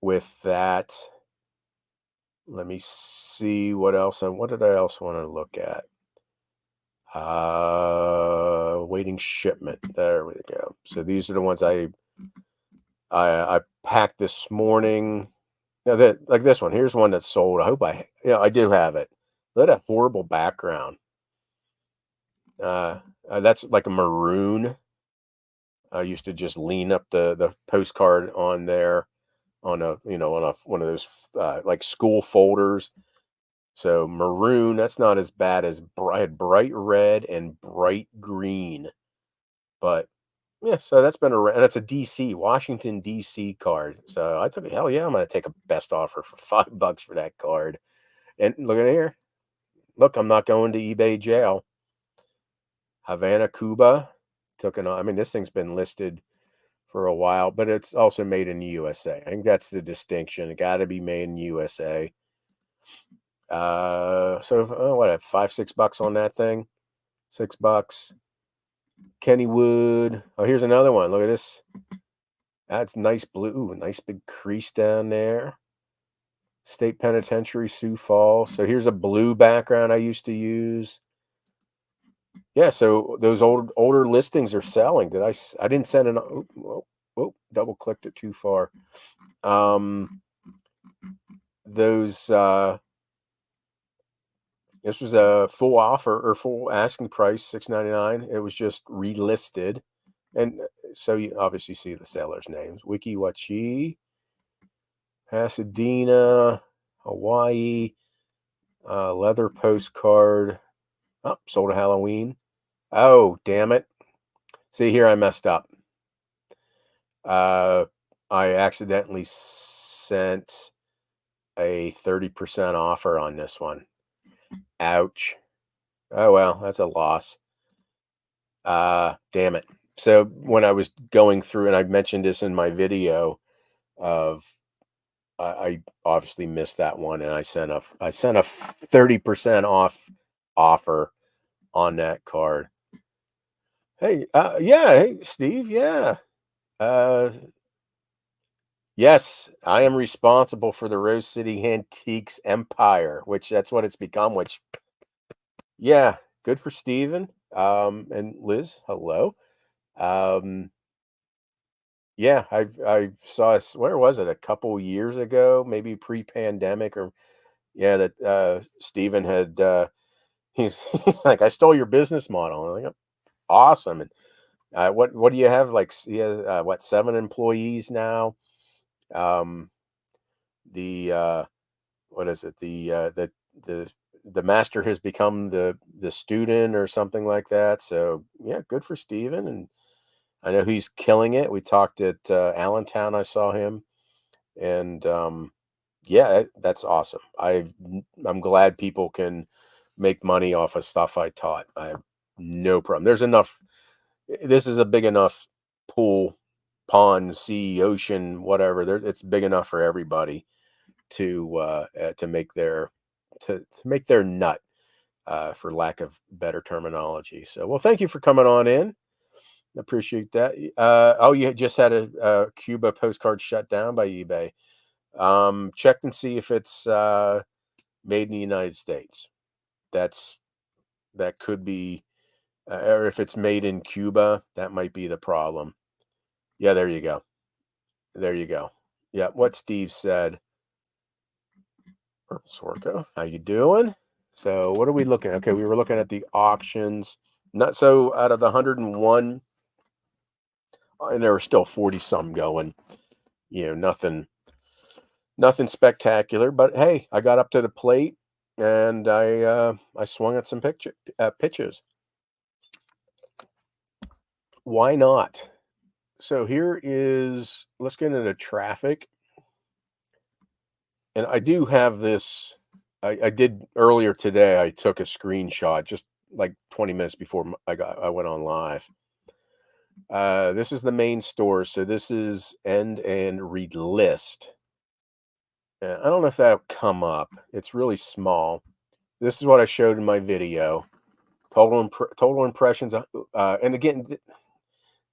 [SPEAKER 1] with that. Let me see what did I else want to look at? Waiting shipment. There we go. So these are the ones I packed this morning. Now that like this one, here's one that's sold. I hope I do have it. Look at that horrible background. That's like a maroon. I used to just lean up the postcard on there on one of those like school folders. So maroon, that's not as bad as I had bright red and bright green. But yeah, so that's been and it's a DC, Washington DC card. So I took hell yeah, I'm gonna take a best offer for $5 for that card. And look at here. Look, I'm not going to eBay jail. Havana, Cuba. I mean, this thing's been listed for a while, but it's also made in the USA. I think that's the distinction. It got to be made in USA. What, $5-6 on that thing? $6. Kennywood. Oh, here's another one. Look at this. That's nice blue. Nice big crease down there. State Penitentiary, Sioux Falls. So here's a blue background I used to use. Yeah, so those older listings are selling. I didn't send an double clicked it too far. Those This was a full offer or full asking price, 6.99. It was just relisted, and so you obviously see the sellers' names: Wiki Wachi, Pasadena, Hawaii, leather postcard. Oh, sold a Halloween. Oh, damn it! See here, I messed up. Uh, I accidentally sent a 30% offer on this one. Ouch. Oh well, that's a loss. Damn it. So when I was going through, and I mentioned this in my video of, I obviously missed that one, and I sent a 30% off offer on that card. Hey, yeah, hey, Steve, yeah. Uh, yes, I am responsible for the Rose City Antiques empire, which that's what it's become. Which, yeah, good for Steven. And Liz, hello. Um, Yeah, I saw us, where was it? A couple years ago, maybe pre-pandemic, or yeah, that Steven had he's he's like, I stole your business model. I'm like, awesome. And what do you have? Like he has what, 7 employees now? Um the what is it? The the master has become the student or something like that. So yeah, good for Steven. And I know he's killing it. We talked at Allentown. I saw him. And yeah, that's awesome. I'm glad people can make money off of stuff I taught. I have no problem. There's enough. This is a big enough pool, pond, sea, ocean, whatever. It's big enough for everybody to make their to make their nut, for lack of better terminology. So, well, thank you for coming on in. Appreciate that. Oh, you just had a Cuba postcard shut down by eBay. Check and see if it's made in the United States. That's that could be, or if it's made in Cuba, that might be the problem. Yeah, there you go. There you go. Yeah, what Steve said. Purple Sorko, how you doing? So, what are we looking at? Okay, we were looking at the auctions. Not so out of the 101, and there were still 40 some going. Nothing spectacular, but hey, I got up to the plate and I swung at some pitches. Why not? So here is, let's get into traffic. And I do have this. I did earlier today. I took a screenshot just like 20 minutes before I went on live. This is the main store. So this is end and read list. I don't know if that'll come up. It's really small. This is what I showed in my video. Total impressions. And again,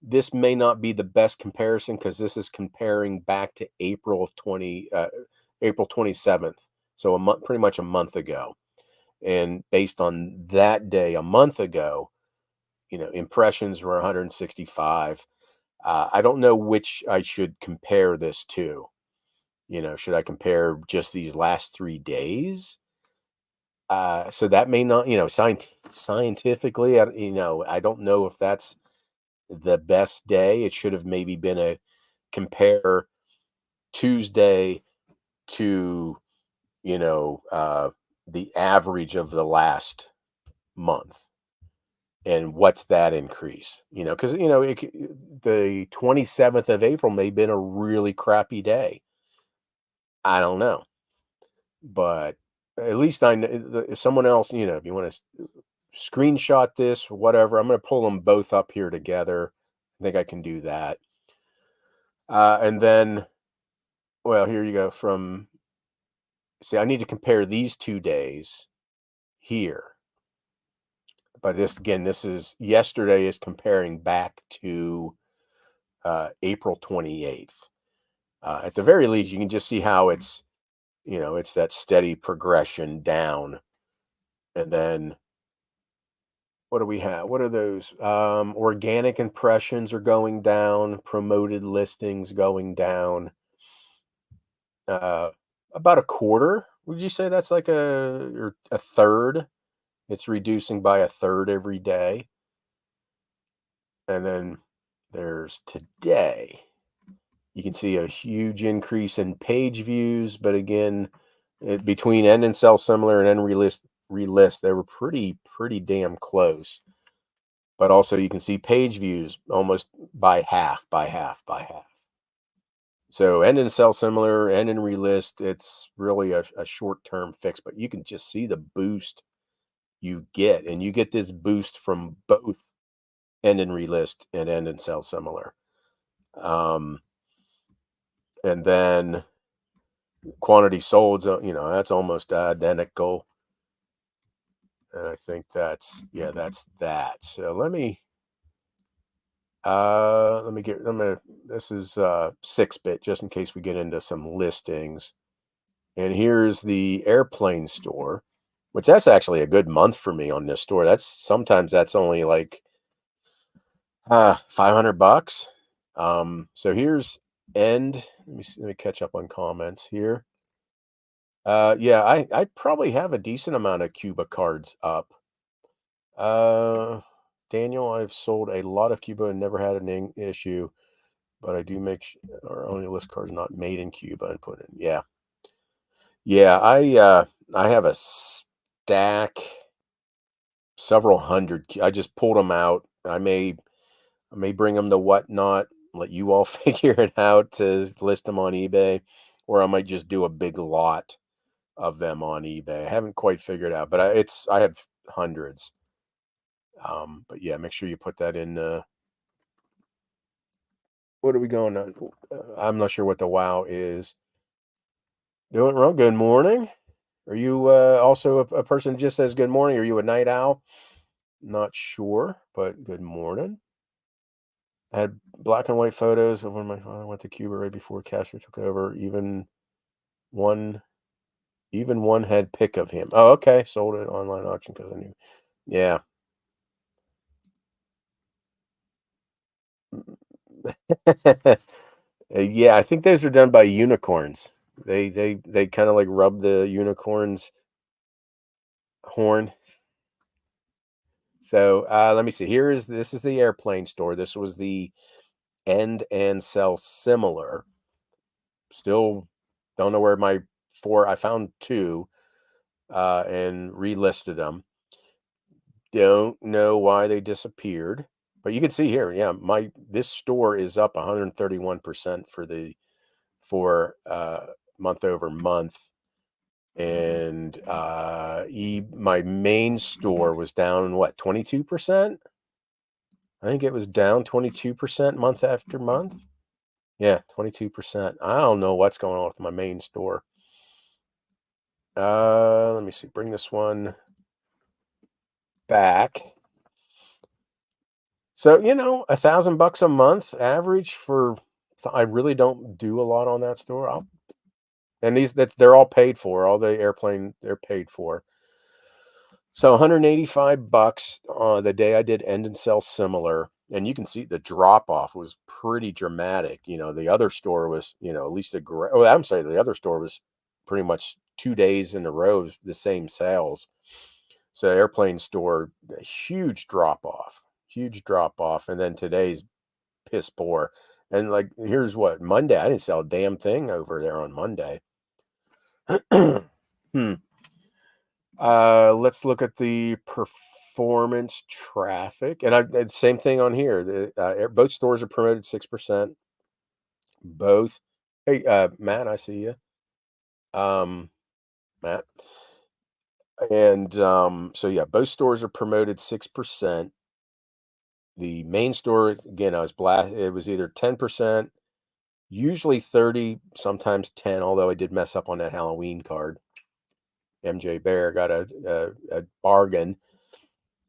[SPEAKER 1] this may not be the best comparison because this is comparing back to April 27th. So a month, pretty much a month ago. And based on that day, a month ago, impressions were 165. I don't know which I should compare this to. Should I compare just these last 3 days? So that may not, scientifically, I don't know if that's the best day. It should have maybe been a compare Tuesday to, the average of the last month. And what's that increase? Because, the 27th of April may have been a really crappy day. I don't know. But at least I know if someone else, if you want to screenshot this, whatever, I'm going to pull them both up here together. I think I can do that. And then, well, here you go. See, I need to compare these 2 days here. But this is yesterday is comparing back to April 28th. At the very least, you can just see how it's that steady progression down. And then what do we have? What are those? Organic impressions are going down, promoted listings going down. Uh, about a quarter. Would you say that's like a third? It's reducing by a third every day. And then there's today. You can see a huge increase in page views, but again, between end and sell similar and end relist, they were pretty damn close. But also you can see page views almost by half, by half, by half. So end and sell similar, end and relist, it's really a short-term fix, but you can just see the boost you get, and you get this boost from both end and relist and end and sell similar. Um, and then quantity sold, that's almost identical. And I think that's that. So this is 6-bit just in case we get into some listings. And here's the airplane store, which that's actually a good month for me on this store. That's only like $500. So here's end. Let me catch up on comments here. Yeah, I probably have a decent amount of Cuba cards up. Uh, Daniel, I've sold a lot of Cuba and never had an issue, but I do make our only list cards not made in Cuba and put in. Yeah, yeah. I have a stack, several hundred. I just pulled them out. I may bring them to Whatnot, let you all figure it out to list them on eBay, or I might just do a big lot of them on eBay. I haven't quite figured out, but I have hundreds. But yeah, make sure you put that in. What are we going on? I'm not sure what the wow is. Doing wrong. Good morning. Are you also a person who just says good morning? Are you a night owl? Not sure, but good morning. I had black and white photos of when my father went to Cuba right before Castro took over. One, even one had pic of him. Oh, okay. Sold it online auction because I knew. Yeah. Yeah, I think those are done by unicorns. They kind of like rub the unicorn's horn. So let me see. This is the airplane store. This was the end and sell similar. Still don't know where my four. I found two and relisted them. Don't know why they disappeared, but you can see here. Yeah, this store is up 131% for month over month. And my main store was down what, 22%? I think it was down 22% month after month. Yeah, 22%. I don't know what's going on with my main store. Let me see. Bring this one back. So, $1,000 a month average for. So I really don't do a lot on that store. And they're all paid for. All the airplane they're paid for. So $185 the day I did end and sell similar, and you can see the drop off was pretty dramatic. The other store was, at least I'm sorry, the other store was pretty much 2 days in a row the same sales. So airplane store, a huge drop off, and then today's piss poor. And like, here's what Monday, I didn't sell a damn thing over there on Monday. Hmm. Let's look at the performance traffic, and same thing on here. Both stores are promoted 6%. Both. Hey, Matt, I see you. Matt, and so yeah, both stores are promoted 6%. The main store, again, it was either 10%, usually 30, sometimes 10. Although I did mess up on that Halloween card. MJ Bear got a bargain.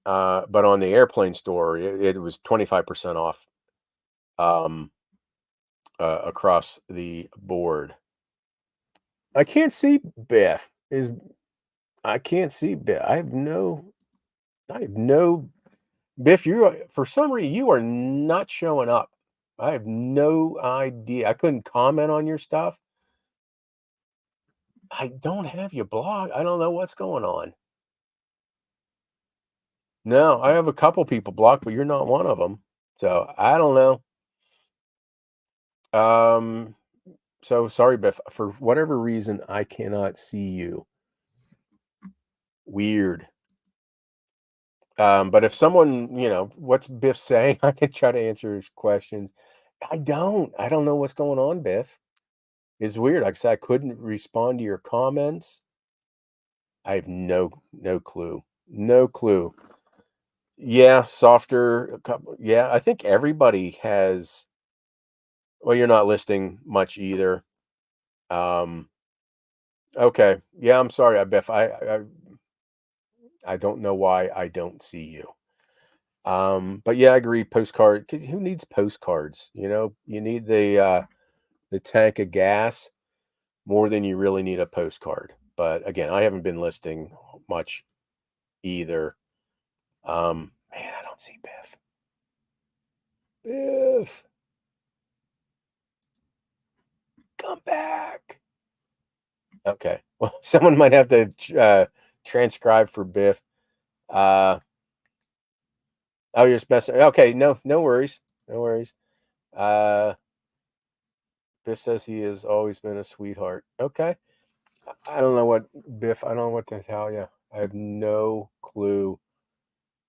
[SPEAKER 1] But on the airplane store, it was 25% off across the board. I can't see Beth. I can't see Beth. I have no Biff. For some reason you are not showing up. I have no idea. I couldn't comment on your stuff. I don't have your blog. I don't know what's going on. No, I have a couple people blocked, but you're not one of them. So I don't know. Um, so sorry, Biff. For whatever reason, I cannot see you. Weird. But if someone, what's Biff saying? I can try to answer his questions. I don't. I don't know what's going on, Biff. It's weird. Like I said, I couldn't respond to your comments. I have no clue. No clue. Yeah, softer. A couple. Yeah, I think everybody has. Well, you're not listing much either. Um, okay. Yeah, I'm sorry, Biff. I don't know why I don't see you. But yeah, I agree. Postcard. 'Cause who needs postcards? You need the tank of gas more than you really need a postcard. But again, I haven't been listing much either. Man, I don't see Biff. Biff, come back. Okay. Well, someone might have to transcribe for Biff. Uh, oh, you're special. Okay, no worries, no worries. Uh, Biff says he has always been a sweetheart. Okay. I don't know what Biff. I don't know what to tell you. I have no clue.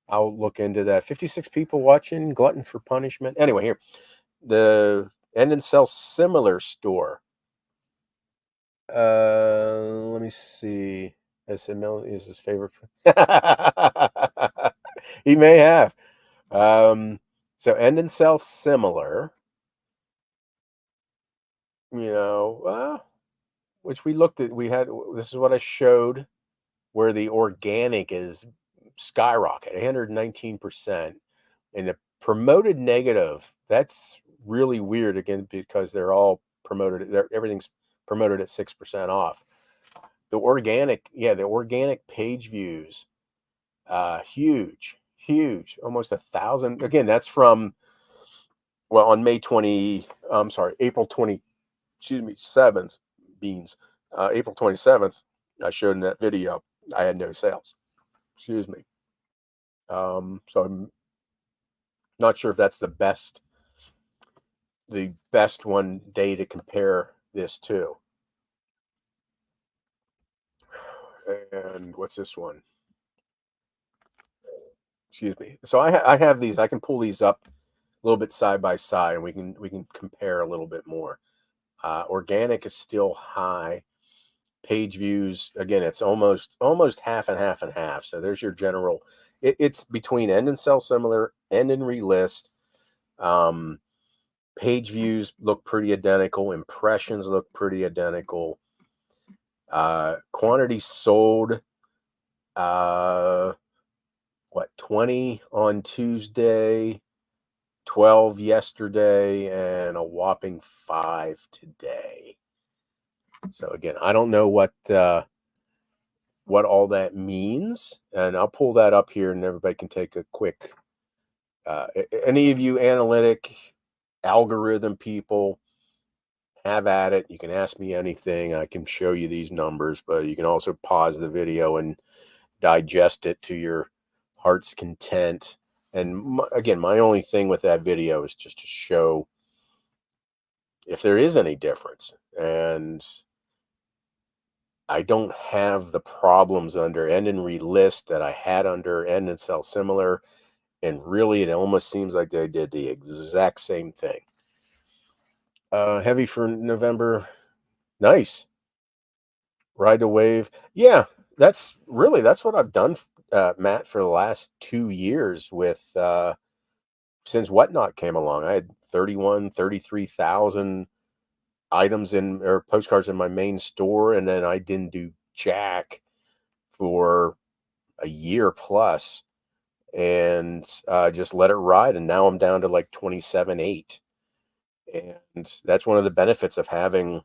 [SPEAKER 1] I'll look into that. 56 people watching. Glutton for punishment. Anyway, here the End and Sell Similar store. Let me see. SML is his favorite. He may have. So End and Sell Similar. Which we looked at. We had. This is what I showed, where the organic is skyrocket, 119%, and the promoted negative. That's really weird again because they're all promoted. Everything's promoted at 6% off. The organic page views, huge, almost 1,000. Again, that's from on May 20. I'm sorry, April 20. Excuse me, 7th. Beans. April 27th. I showed in that video. I had no sales. Excuse me. So I'm not sure if that's the best one day to compare this to. And what's this one? Excuse me. So I have these. I can pull these up a little bit side by side, and we can compare a little bit more. Organic is still high. Page views again. It's almost half and half and half. So there's your general. It's between End and Sell Similar, End and Relist. Um, Page views look pretty identical. Impressions look pretty identical. Quantity sold. 20 on Tuesday, 12 yesterday, and a whopping 5 today. So again, I don't know what all that means, and I'll pull that up here, and everybody can take a quick. Any of you analytic algorithm people, have at it. You can ask me anything. I can show you these numbers, but you can also pause the video and digest it to your heart's content. And again, my only thing with that video is just to show if there is any difference. And I don't have the problems under End and Relist that I had under End and Sell Similar. And really, it almost seems like they did the exact same thing. Heavy for November. Nice. Ride the wave. Yeah, that's what I've done, Matt, for the last 2 years with since Whatnot came along. I had 33,000 items or postcards in my main store, and then I didn't do jack for a year plus, and just let it ride. And now I'm down to like 27.8, and that's one of the benefits of having.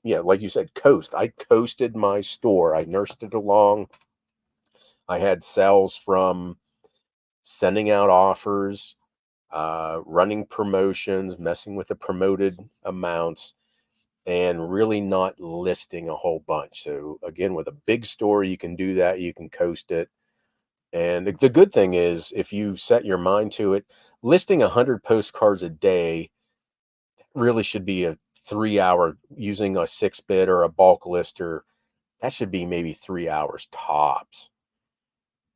[SPEAKER 1] Yeah, like you said, coast. I coasted my store. I nursed it along. I had sales from sending out offers, running promotions, messing with the promoted amounts, and really not listing a whole bunch. So again, with a big store, you can do that. You can coast it. And the good thing is, if you set your mind to it, listing 100 postcards a day really should be a 3 hour using a 6 bit or a bulk lister. That should be maybe 3 hours tops.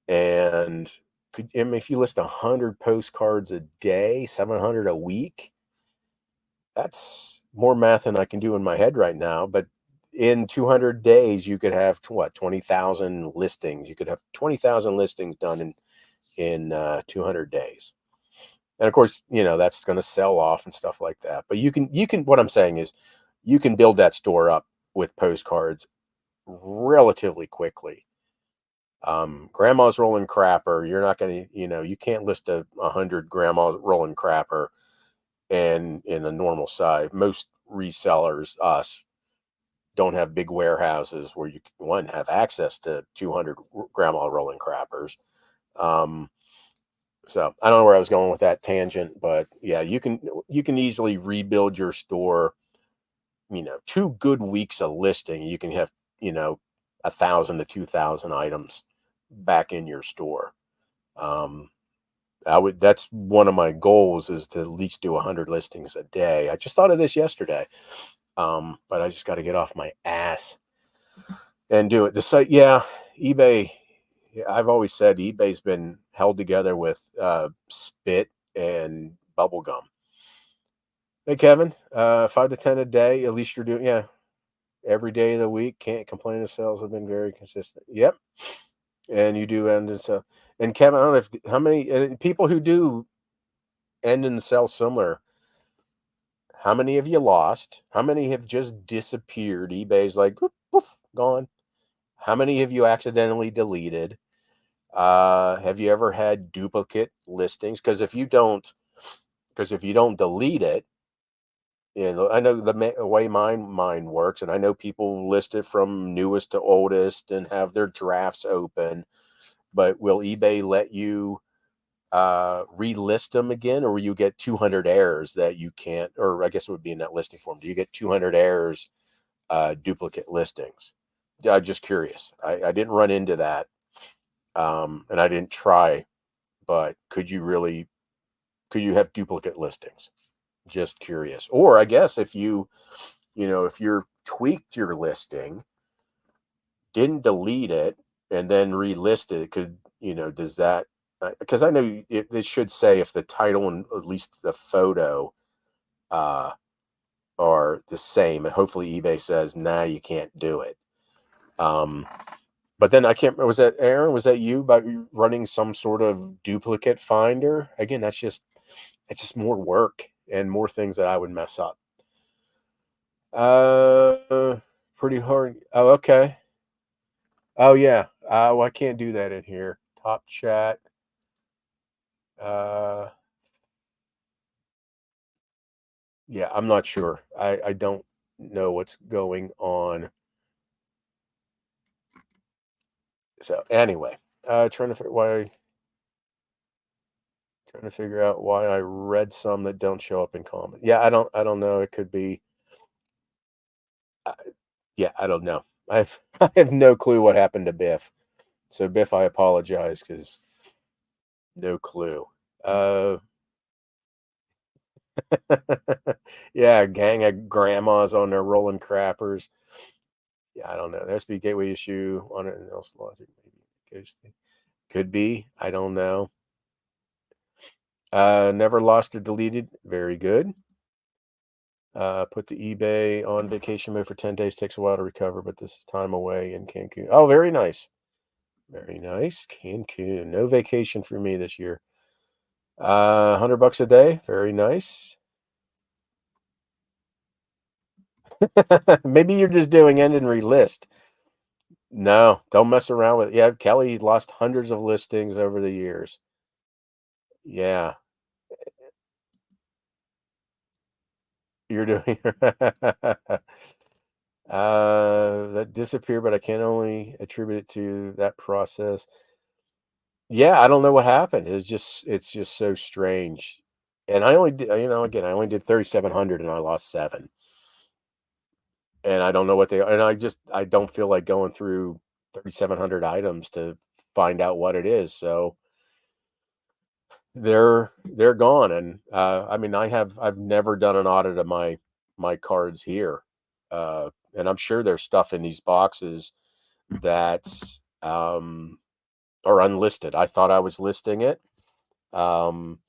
[SPEAKER 1] And I mean, if you list 100 postcards a day, 700 a week, that's more math than I can do in my head right now. But in 200 days, you could have what, 20,000 listings. You could have 20,000 listings done in 200 days. And of course, that's going to sell off and stuff like that. But you can. What I'm saying is, you can build that store up with postcards relatively quickly. Grandma's rolling crapper. You're not going to, you can't list 100 grandma's rolling crapper and in a normal size. Most resellers, us, don't have big warehouses where you can, one, have access to 200 grandma rolling crappers. So I don't know where I was going with that tangent, but yeah, you can easily rebuild your store. 2 good weeks of listing, you can have 1,000 to 2,000 items back in your store. That's one of my goals, is to at least do 100 listings a day. I just thought of this yesterday. But I just got to get off my ass and do it. The site, yeah, eBay. Yeah, I've always said eBay's been held together with spit and bubble gum. Hey, Kevin, 5 to 10 a day. At least you're doing, yeah, every day of the week. Can't complain. The sales have been very consistent. Yep. And you do end and sell. And Kevin, I don't know how many people who do end and sell similar. How many have you lost? How many have just disappeared? eBay's like, whoop, poof, gone. How many have you accidentally deleted? Have you ever had duplicate listings? Because if you don't delete it, I know the way mine works, and I know people list it from newest to oldest and have their drafts open. But will eBay let you relist them again, or will you get 200 errors that you can't? Or I guess it would be in that listing form. Do you get 200 errors, duplicate listings? I'm just curious. I didn't run into that, and I didn't try. But could you have duplicate listings? Just curious. Or I guess if if you're tweaked your listing, didn't delete it, and then relist it, does that, because I know it should say if the title and at least the photo uh, are the same, and hopefully eBay says, nah, you can't do it. But then I can't, was that Aaron? Was that you about running some sort of duplicate finder? Again, it's just more work and more things that I would mess up. Pretty hard. Oh, okay. Oh, yeah. Well, I can't do that in here. Top chat. Yeah, I'm not sure. I don't know what's going on. So anyway, trying to figure out why I read some that don't show up in comment. Yeah, I don't know. It could be. Uh, yeah, I don't know. I have no clue what happened to Biff. So Biff, I apologize, because no clue. Uh, yeah, a gang of grandmas on their rolling crappers. Yeah, I don't know. There has to be a gateway issue on it and else logic. Maybe ghosting. Could be. I don't know. Never lost or deleted. Very good. Put the eBay on vacation mode for 10 days. Takes a while to recover, but this is time away in Cancun. Oh, very nice. Very nice. Cancun. No vacation for me this year. $100 a day. Very nice. Maybe you're just doing end and relist. No, don't mess around with it. Yeah, Kelly lost hundreds of listings over the years. Yeah, you're doing that disappeared, but I can only attribute it to that process. Yeah, I don't know what happened. It's just so strange. And I only did, again, I only did 3,700 and I lost seven. And I don't know what they are. And I don't feel like going through 3,700 items to find out what it is. So they're gone. And I mean, I've never done an audit of my cards here. And I'm sure there's stuff in these boxes that's are unlisted. I thought I was listing it. Um,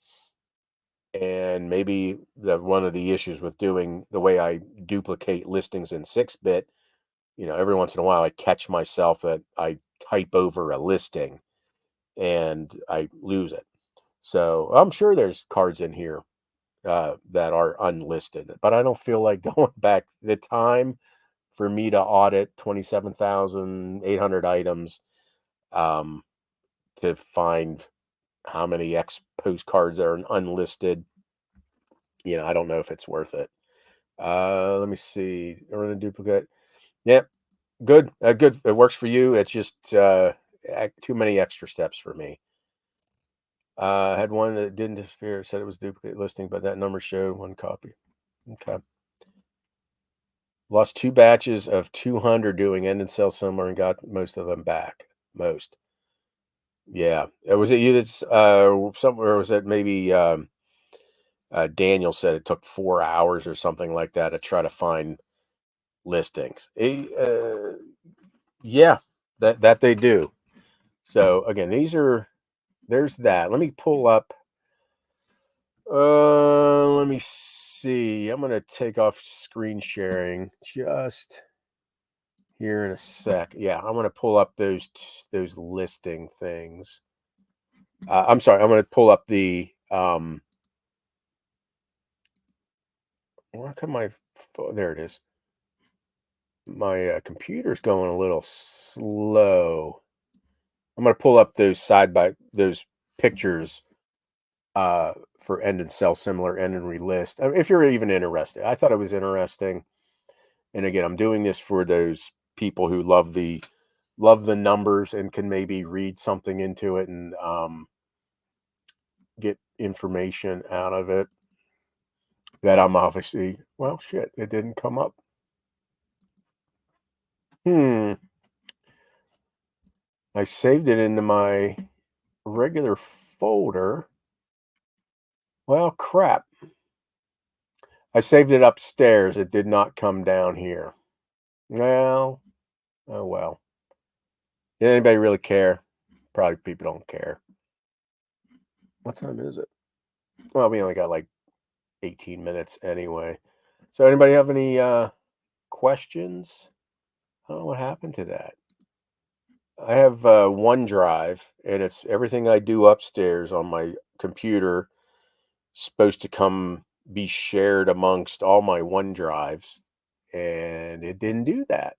[SPEAKER 1] and maybe one of the issues with doing the way I duplicate listings in 6-bit, every once in a while I catch myself that I type over a listing and I lose it. So I'm sure there's cards in here that are unlisted, but I don't feel like going back the time for me to audit 27,800 items um, to find how many postcards are unlisted. I don't know if it's worth it. Let me see. Run a duplicate. Yep. Good. Good. It works for you. It's just too many extra steps for me. I had one that didn't interfere, said it was duplicate listing, but that number showed one copy. Okay. Lost 2 batches of 200 doing end and sell somewhere and got most of them back. Most. Yeah. Was it you that's somewhere, was it maybe Daniel said it took 4 hours or something like that to try to find listings. Yeah, that they do. So again, there's that. Let me pull up. Let me see. I'm gonna take off screen sharing just here in a sec. Yeah, I'm gonna pull up those listing things. I'm sorry. I'm gonna pull up the Where come there it is. My computer's going a little slow. I'm gonna pull up those pictures for end and sell similar end and relist. If you're even interested, I thought it was interesting. And again, I'm doing this for those people who love the numbers and can maybe read something into it and get information out of it. That I'm obviously, well, shit, it didn't come up. I saved it into my regular folder. Well, crap. I saved it upstairs. It did not come down here. Well, oh well. Did anybody really care? Probably people don't care. What time is it? Well, we only got like 18 minutes anyway. So anybody have any questions? I don't know what happened to that. I have OneDrive, and it's everything I do upstairs on my computer supposed to be shared amongst all my OneDrives, and it didn't do that.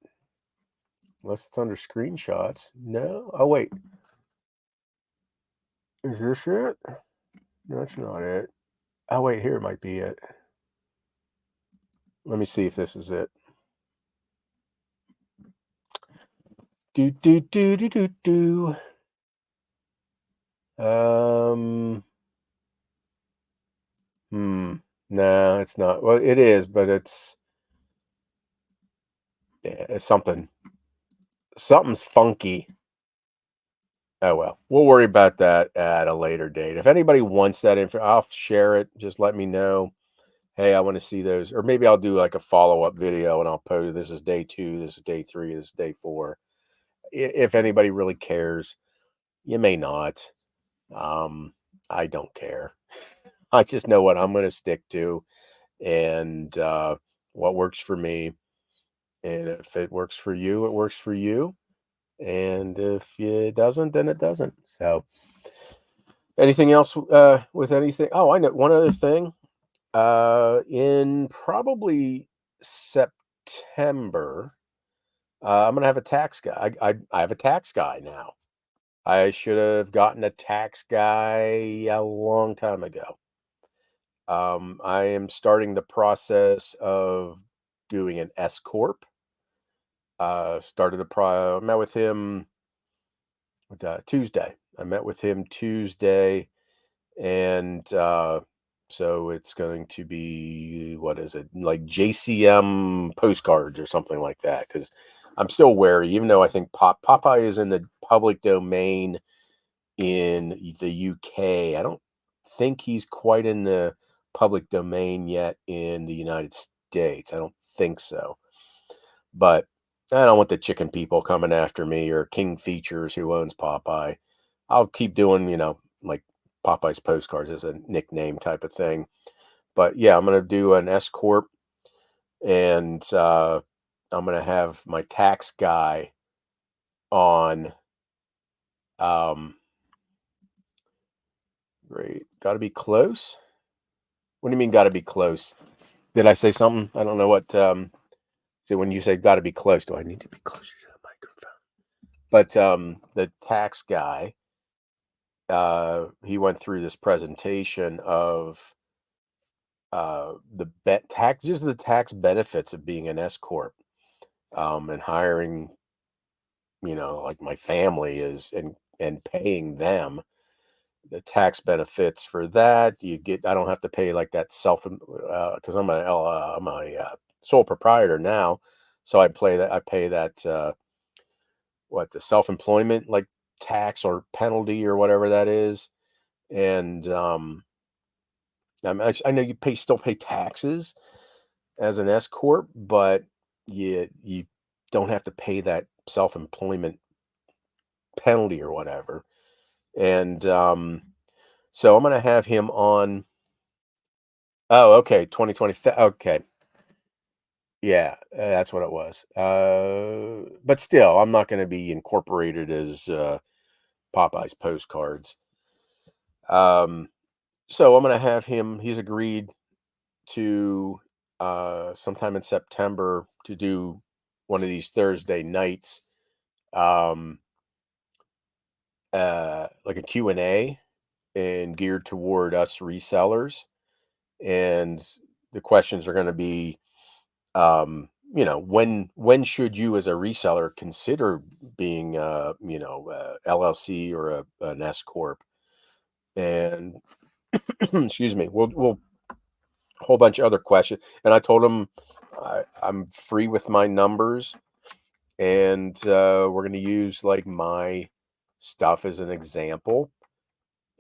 [SPEAKER 1] Unless it's under screenshots. No. Oh, wait. Is this it? No, that's not it. Oh, wait. Here might be it. Let me see if this is it. Do, do, do, do, do, do. No, it's not. Well, it is, but it's something. Something's funky. Oh, well. We'll worry about that at a later date. If anybody wants that info, I'll share it. Just let me know. Hey, I want to see those. Or maybe I'll do like a follow-up video and I'll post this is day 2, this is day 3, this is day 4. If anybody really cares, you may not. I don't care. I just know what I'm going to stick to and what works for me. And if it works for you, it works for you. And if it doesn't, then it doesn't. So anything else with anything? Oh, I know one other thing. In probably September, I'm gonna have a tax guy. I have a tax guy now. I should have gotten a tax guy a long time ago. I am starting the process of doing an S corp. Met with him Tuesday. I met with him Tuesday, and so it's going to be, what is it, like JCM postcards or something like that, because I'm still wary, even though I think Popeye is in the public domain in the UK. I don't think he's quite in the public domain yet in the United States. I don't think so. But I don't want the chicken people coming after me or King Features who owns Popeye. I'll keep doing, like Popeyes Postcards as a nickname type of thing. But yeah, I'm gonna do an S corp, and I'm gonna have my tax guy on. Um, Great, got to be close. What do you mean, got to be close? Did I say something? I don't know what. So when you say got to be close, do I need to be closer to the microphone? But the tax guy, he went through this presentation of just the tax benefits of being an S corp, and hiring, like my family is, and paying them the tax benefits for that. I don't have to pay like that because I'm a sole proprietor now, so I pay that the self-employment like tax or penalty or whatever that is. And I know still pay taxes as an S corp, but you don't have to pay that self-employment penalty or whatever. And so I'm gonna have him on. Oh, okay, 2020. Okay, yeah, that's what it was. But still, I'm not going to be incorporated as Popeyes Postcards. Um, so I'm going to have him. He's agreed to sometime in September to do one of these Thursday nights, um, like a Q&A, and geared toward us resellers. And the questions are going to be, when should you as a reseller consider being LLC or an S corp? And excuse me, we'll a whole bunch of other questions. And I told him I'm free with my numbers, and we're going to use like my stuff as an example,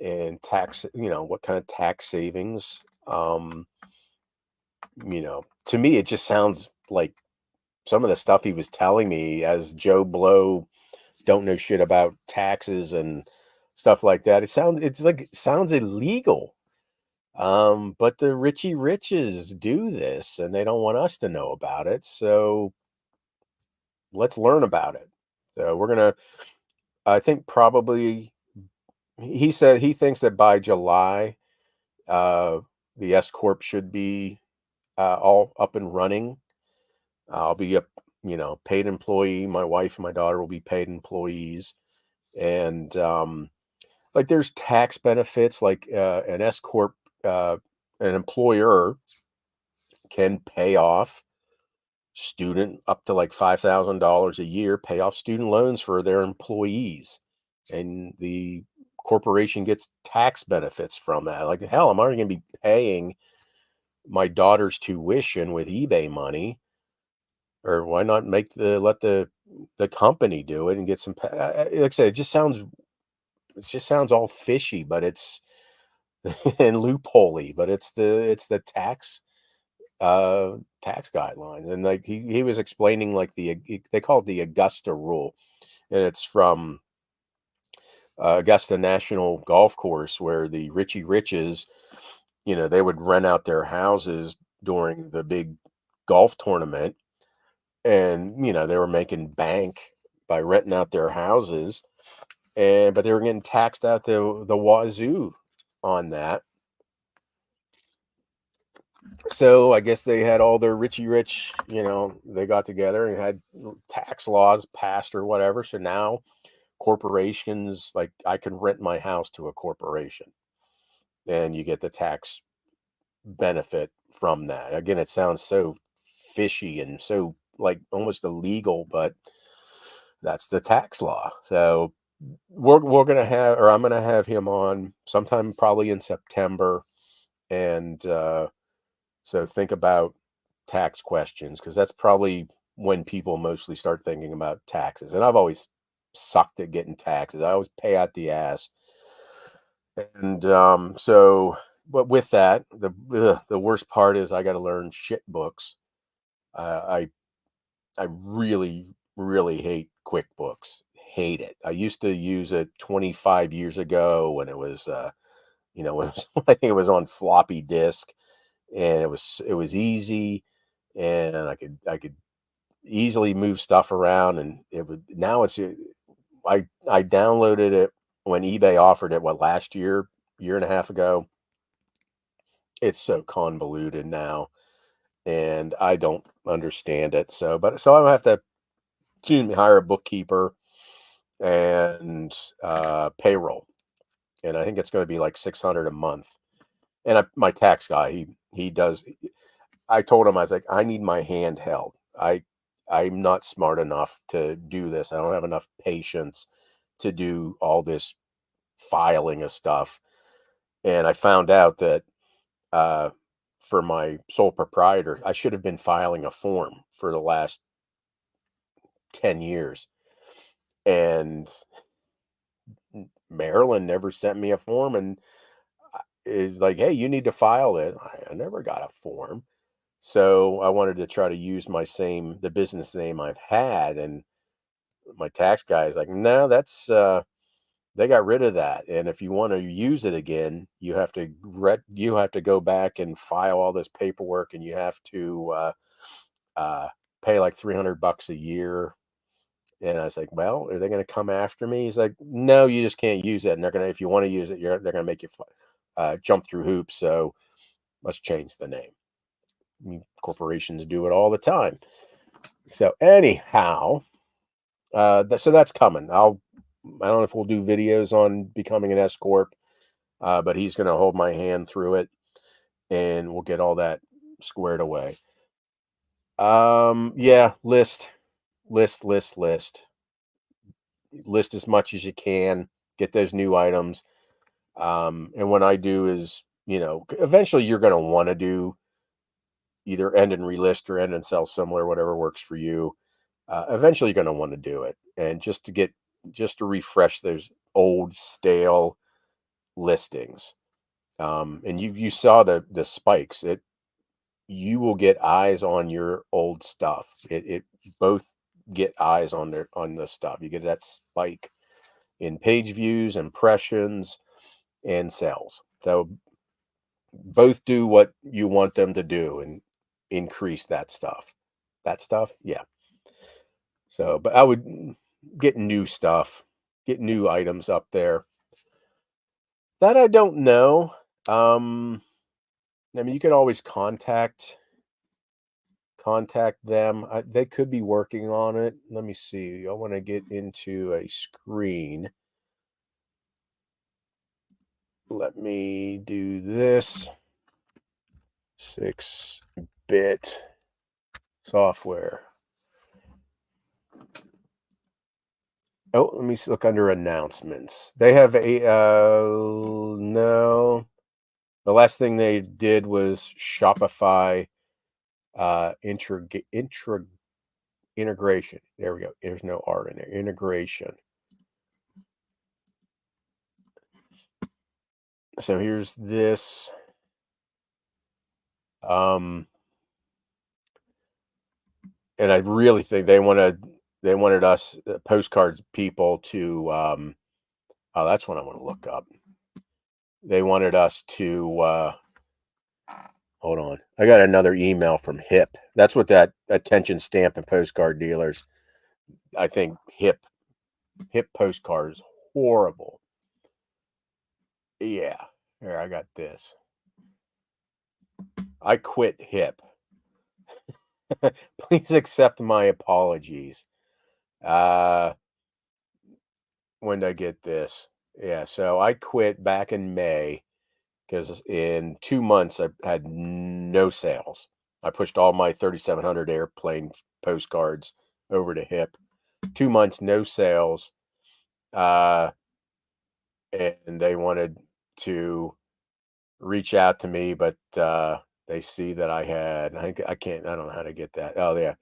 [SPEAKER 1] and tax, what kind of tax savings. To me it just sounds like some of the stuff he was telling me as Joe Blow, don't know shit about taxes and stuff like that. It sounds illegal. But the Richie Riches do this and they don't want us to know about it. So let's learn about it. So I think probably, he said he thinks that by July, uh, the S Corp should be all up and running. I'll be a paid employee. My wife and my daughter will be paid employees, and like there's tax benefits. Like an S corp, an employer can pay off student up to like $5,000 a year, pay off student loans for their employees, and the corporation gets tax benefits from that. Like hell, I'm already going to be paying my daughter's tuition with eBay money. Or why not let the company do it and get some like I said, it just sounds all fishy, but it's and loopholey, but it's the tax guidelines. And like he was explaining like they call it the Augusta rule, and it's from Augusta National Golf Course, where the Richie Riches, they would rent out their houses during the big golf tournament, and they were making bank by renting out their houses, but they were getting taxed out the wazoo on that. So I guess they had all their Richie Rich, they got together and had tax laws passed or whatever. So now corporations, like I can rent my house to a corporation, and you get the tax benefit from that. Again, it sounds so fishy and so like almost illegal, but that's the tax law. So we're gonna have, or I'm gonna have him on sometime probably in September, and so think about tax questions, because that's probably when people mostly start thinking about taxes. And I've always sucked at getting taxes. I always pay out the ass. And so, but with that, the worst part is I got to learn shit books. I really really hate QuickBooks. Hate it. I used to use it 25 years ago when it was when it was, I think it was on floppy disk, and it was easy, and I could easily move stuff around, and it would now it's I downloaded it when eBay offered it, what, last year and a half ago. It's so convoluted now, and I don't understand it. So I have to, excuse me, hire a bookkeeper and payroll, and I think it's going to be like 600 a month. And my tax guy, he does. I told him, I was like, I need my hand held. I'm not smart enough to do this. I don't have enough patience to do all this filing of stuff. And I found out that uh, for my sole proprietor, I should have been filing a form for the last 10 years. And Maryland never sent me a form, and it's like, hey, you need to file it. I never got a form. So I wanted to try to use the business name I've had, and my tax guy is like, no, that's they got rid of that, and if you want to use it again, you have to go back and file all this paperwork, and you have to uh, pay like $300 a year. And I was like, well, are they going to come after me? He's like, no, you just can't use it, and they're gonna, if you want to use it, they're gonna make you jump through hoops. So let's change the name. I mean, corporations do it all the time. So anyhow, so that's coming. I don't know if we'll do videos on becoming an S corp, but he's going to hold my hand through it, and we'll get all that squared away. Yeah, list, list as much as you can. Get those new items. And what I do is, eventually you're going to want to do either end and relist or end and sell similar, whatever works for you. Eventually you're going to want to do it, and just to refresh those old stale listings. And you saw the spikes. You will get eyes on your old stuff. It both get eyes on the stuff. You get that spike in page views, impressions, and sales. So both do what you want them to do and increase that stuff. That stuff, yeah. So, but I would get new stuff, get new items up there. That I don't know. I mean, you could always contact them. They could be working on it. Let me see. I want to get into a screen. Let me do this. 6-bit software. Oh, let me look under announcements. They have a no. The last thing they did was Shopify integration. There we go. There's no R in there. Integration. So here's this. And I really think they wanted us postcards people to oh, that's what I want to look up. They wanted us to hold on. I got another email from HIP. That's what that attention stamp and postcard dealers. I think HIP postcard is horrible. Yeah. Here, I got this. I quit HIP. Please accept my apologies. When did I get this? Yeah, so I quit back in May because in 2 months I had no sales. I pushed all my 3,700 airplane postcards over to HIP. 2 months, no sales. And they wanted to reach out to me, but they see that I don't know how to get that. Oh, yeah.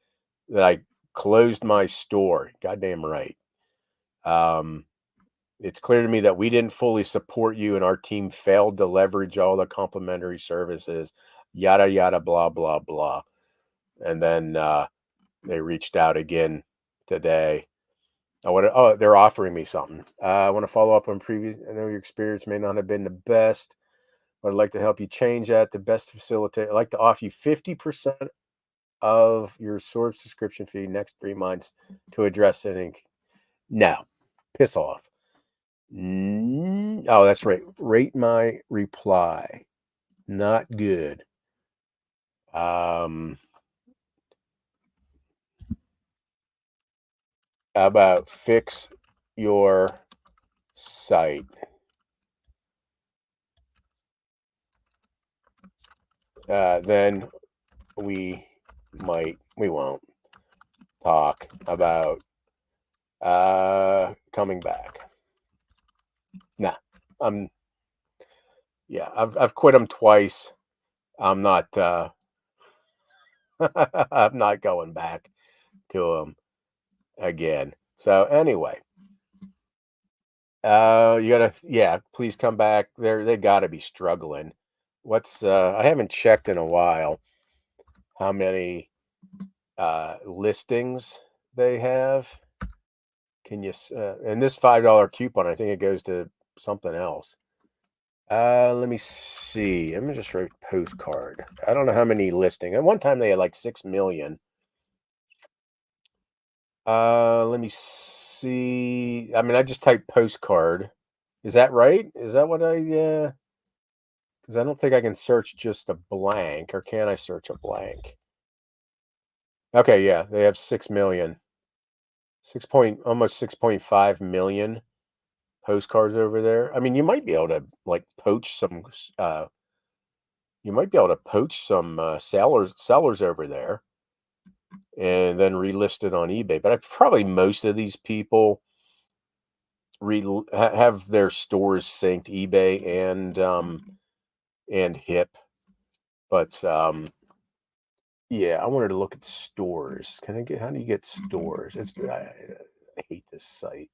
[SPEAKER 1] that I closed my store. Goddamn right. Um, it's clear to me that we didn't fully support you and our team failed to leverage all the complimentary services, yada, yada, blah, blah, blah. And then they reached out again today. They're offering me something. I want to follow up on previous. I know your experience may not have been the best, but I'd like to help you change that to best facilitate. I'd like to offer you 50% of your source subscription fee next 3 months to address any. No, piss off. Oh, that's right. Rate my reply. Not good. How about fix your site? Then we won't talk about coming back. Nah, I'm yeah, I've quit them twice. I'm not I'm not going back to them again. So anyway, you gotta please come back. They gotta be struggling. What's I haven't checked in a while how many listings they have. Can you and this $5 coupon, I think it goes to something else. Let me see. Let me just write postcard. I don't know how many listing. At one time they had like 6 million. Let me see. I mean, I just typed postcard. Is that right? Is that what I because I don't think I can search just a blank, or can I search a blank? Okay, yeah, they have 6 million. Almost 6.5 million postcards over there. I mean, you might be able to like poach some sellers over there and then relist it on eBay. But probably most of these people have their stores synced eBay and Hip. But yeah, I wanted to look at stores. How do you get stores? I hate this site.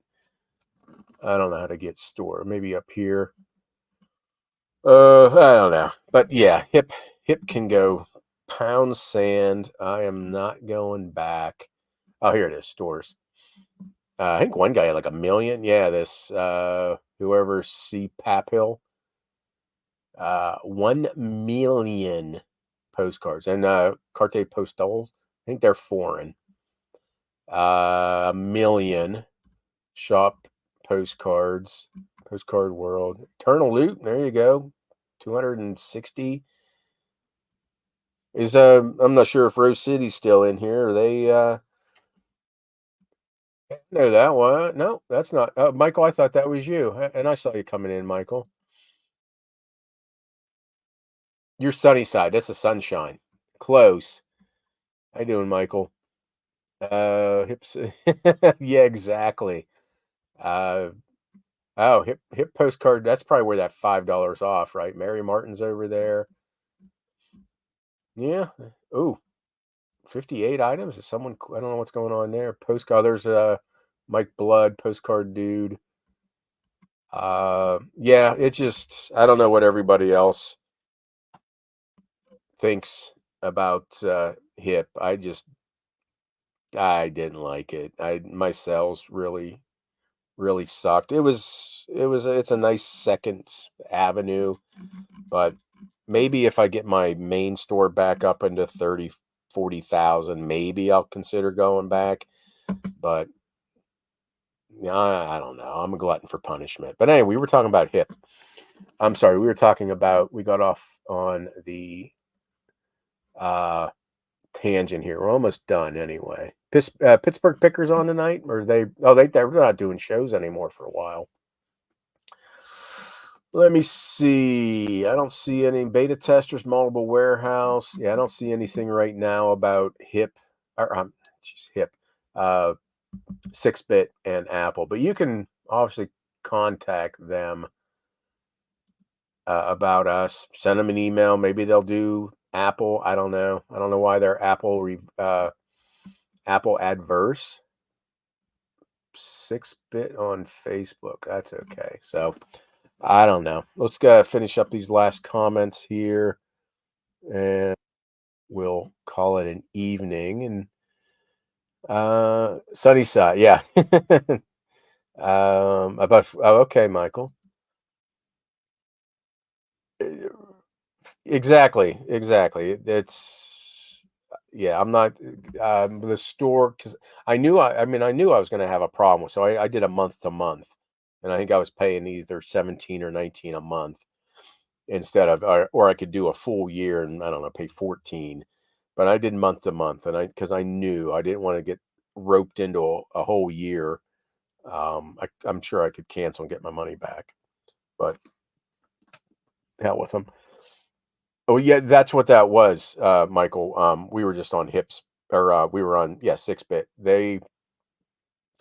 [SPEAKER 1] I don't know how to get store. Maybe up here. I don't know. But yeah, Hip can go pound sand. I am not going back. Oh, here it is, stores. I think one guy had like 1 million. Yeah, this whoever C Paphill, 1 million postcards and Carte Postales. I think they're foreign. 1 million shop postcards, postcard world, Eternal Loot. There you go, 260. Is I'm not sure if Rose City's still in here. Are they know that one? No, that's not Michael. I thought that was you, and I saw you coming in, Michael. You're Sunnyside. That's the sunshine. Close. How you doing, Michael? Hips. Yeah, exactly. Uh, oh, hip postcard. That's probably where that $5 off, right? Mary Martin's over there. Yeah. Ooh, 58 items. Is someone? I don't know what's going on there. Postcard. There's Mike Blood, postcard dude. Yeah. It just. I don't know what everybody else thinks about hip. I didn't like it. My sales really sucked. It's a nice second avenue, but maybe if I get my main store back up into 30-40,000, maybe I'll consider going back. But yeah, I don't know. I'm a glutton for punishment. But anyway, we were talking about hip. I'm sorry, we got off on the tangent here. We're almost done anyway. Pittsburgh Pickers on tonight, or they're not doing shows anymore for a while. Let me see. I don't see any beta testers, multiple warehouse. Yeah, I don't see anything right now about Hip or Hip, 6-bit and Apple. But you can obviously contact them about us. Send them an email. Maybe they'll do Apple. I don't know. I don't know why their Apple Apple Adverse 6-bit on Facebook. That's okay. So I don't know. Let's go finish up these last comments here, and we'll call it an evening. And Sunnyside, yeah. About okay, Michael. Exactly. It's yeah. I'm not the store because I knew I was going to have a problem. So I did a month to month, and I think I was paying either 17 or 19 a month instead of, or I could do a full year and I don't know, pay 14. But I did month to month, and because I knew I didn't want to get roped into a whole year. I'm sure I could cancel and get my money back, but hell with them. Oh yeah, that's what that was, Michael. We were just on hips, or we were on, yeah, 6-bit.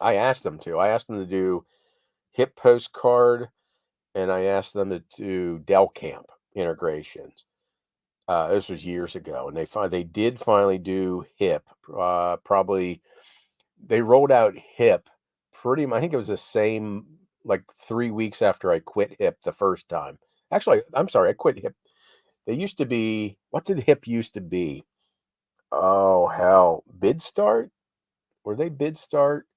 [SPEAKER 1] I asked them to do hip postcard, and I asked them to do Del Camp integrations. This was years ago, and they did finally do hip. Probably they rolled out hip pretty much. I think it was the same, like 3 weeks after I quit hip the first time. Actually, I'm sorry, I quit hip. They used to be, what did hip used to be? Oh hell, Bid Start? Were they Bid Start?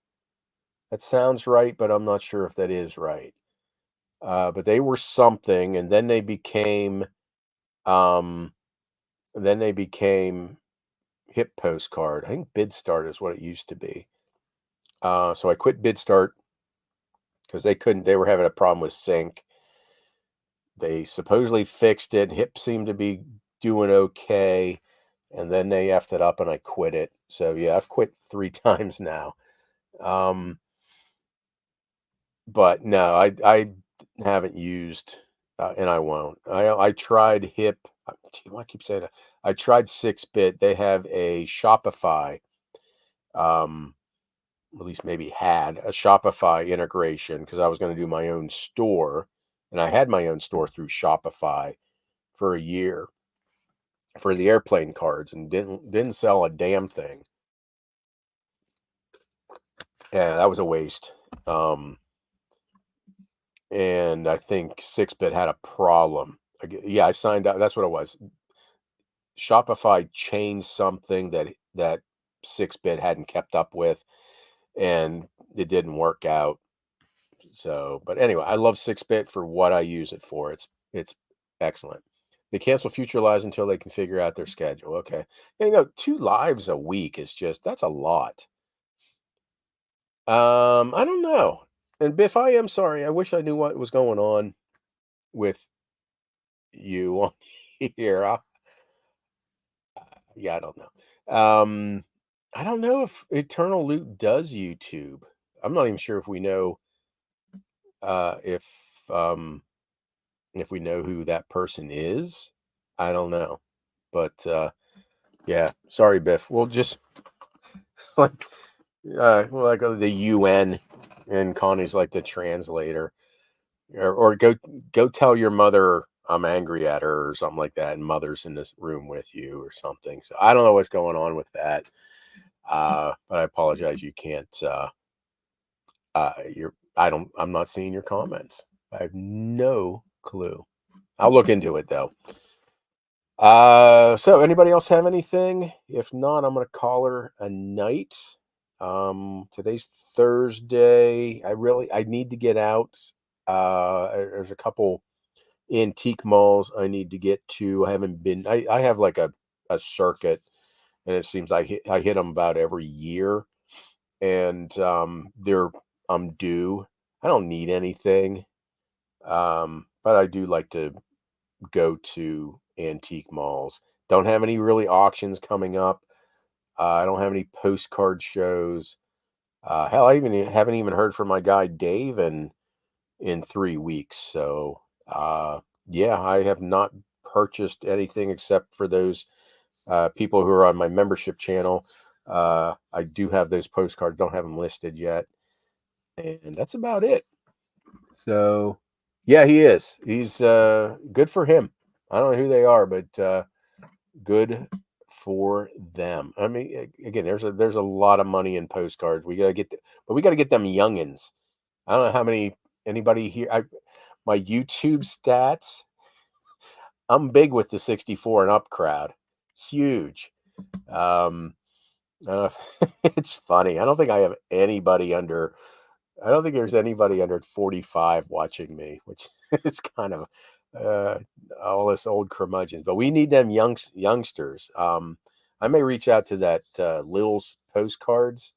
[SPEAKER 1] That sounds right, but I'm not sure if that is right. But they were something, and um, then they became Hip Postcard. I think Bid Start is what it used to be. So I quit Bid Start because they couldn't. They were having a problem with sync. They supposedly fixed it. Hip seemed to be doing okay, and then they effed it up, and I quit it. So yeah, I've quit 3 times now. Um, but no, I haven't used, and I won't. I tried Hip. Gee, why I keep saying that? I tried 6-bit. They have a Shopify. Um, at least maybe had a Shopify integration because I was going to do my own store, and I had my own store through Shopify for a year for the airplane cards, and didn't sell a damn thing. Yeah, that was a waste. And I think 6-bit had a problem. Yeah, I signed up. That's what it was. Shopify changed something that 6-bit hadn't kept up with, and it didn't work out. So, but anyway, I love 6-bit for what I use it for. It's excellent. They cancel future lives until they can figure out their schedule. Okay. You know, 2 lives a week is just, that's a lot. I don't know. And Biff, I am sorry. I wish I knew what was going on with you on here. Yeah, I don't know. I don't know if Eternal Loot does YouTube. I'm not even sure if we know uh if um if we know who that person is. I don't know. But yeah, sorry, Biff. We'll just like the UN, and Connie's like the translator. Or go tell your mother I'm angry at her or something like that, and mother's in this room with you or something. So I don't know what's going on with that. But I apologize. You can't. I'm not seeing your comments. I have no clue. I'll look into it though. So anybody else have anything? If not, I'm gonna call her a night. Today's Thursday. I need to get out. There's a couple antique malls I need to get to. I haven't been. I have like a circuit, and it seems I hit them about every year, and I'm due. I don't need anything, but I do like to go to antique malls. Don't have any really auctions coming up. I don't have any postcard shows. Hell, I even haven't even heard from my guy Dave in 3 weeks. So yeah, I have not purchased anything except for those people who are on my membership channel. I do have those postcards. Don't have them listed yet, and that's about it. So yeah, he is. He's good for him. I don't know who they are, but good for them. I mean, again, there's a lot of money in postcards. We gotta get, but we gotta get them youngins. I don't know how many anybody here. My YouTube stats. I'm big with the 64 and up crowd. Huge. Um, it's funny. I don't think I have anybody under. I don't think there's anybody under 45 watching me, which is kind of uh, all this old curmudgeons. But we need them youngsters. I may reach out to that Lil's Postcards.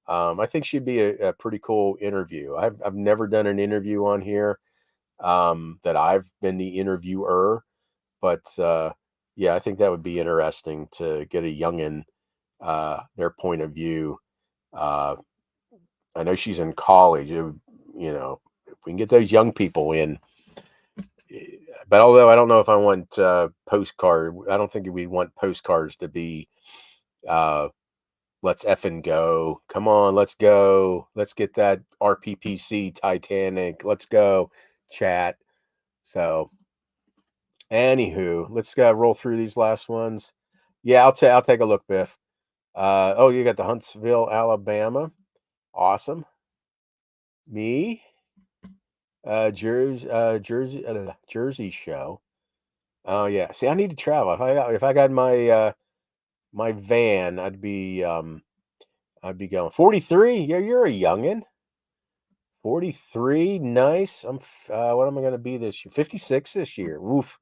[SPEAKER 1] I think she'd be a pretty cool interview. I've never done an interview on here that I've been the interviewer, but yeah, I think that would be interesting to get a youngin their point of view. Uh, I know she's in college. If we can get those young people in, but although I don't know if I want postcard, I don't think we want postcards to be uh, let's effing go. Come on, let's go. Let's get that RPPC Titanic. Let's go, chat. So, anywho, let's roll through these last ones. Yeah, I'll take a look, Biff. Oh, you got the Huntsville, Alabama. Awesome. Me, Jersey show. Oh yeah. See, I need to travel. If I got my van, I'd be going 43. Yeah, you're a youngin. 43, nice. What am I gonna be this year? 56 this year. Woof.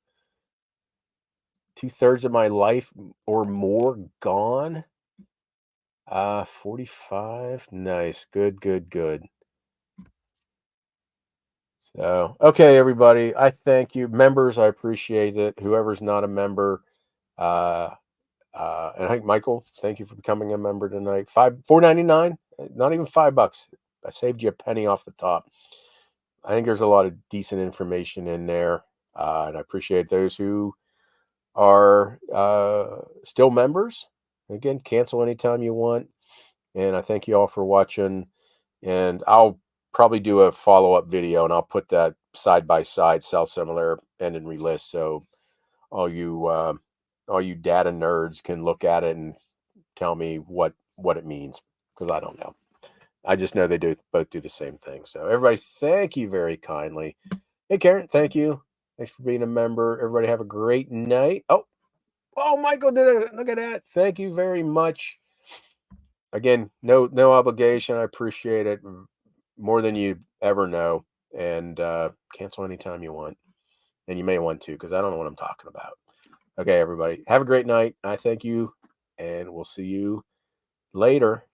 [SPEAKER 1] 2/3 of my life or more gone. 45. Nice. Good, good, good. So, okay, everybody. I thank you. Members, I appreciate it. Whoever's not a member, uh, and I think Michael, thank you for becoming a member tonight. $4.99, not even $5. I saved you a penny off the top. I think there's a lot of decent information in there, and I appreciate those who are still members. Again, cancel anytime you want, and I thank you all for watching. And I'll probably do a follow-up video, and I'll put that side by side, sell similar, end and relist, so all you data nerds can look at it and tell me what it means, because I don't know. I just know they both do the same thing. So everybody, thank you very kindly. Hey Karen, thank you. Thanks for being a member. Everybody have a great night. Oh, Michael did it. Look at that. Thank you very much. Again, no obligation. I appreciate it more than you ever know. And cancel anytime you want. And you may want to, because I don't know what I'm talking about. Okay, everybody. Have a great night. I thank you. And we'll see you later.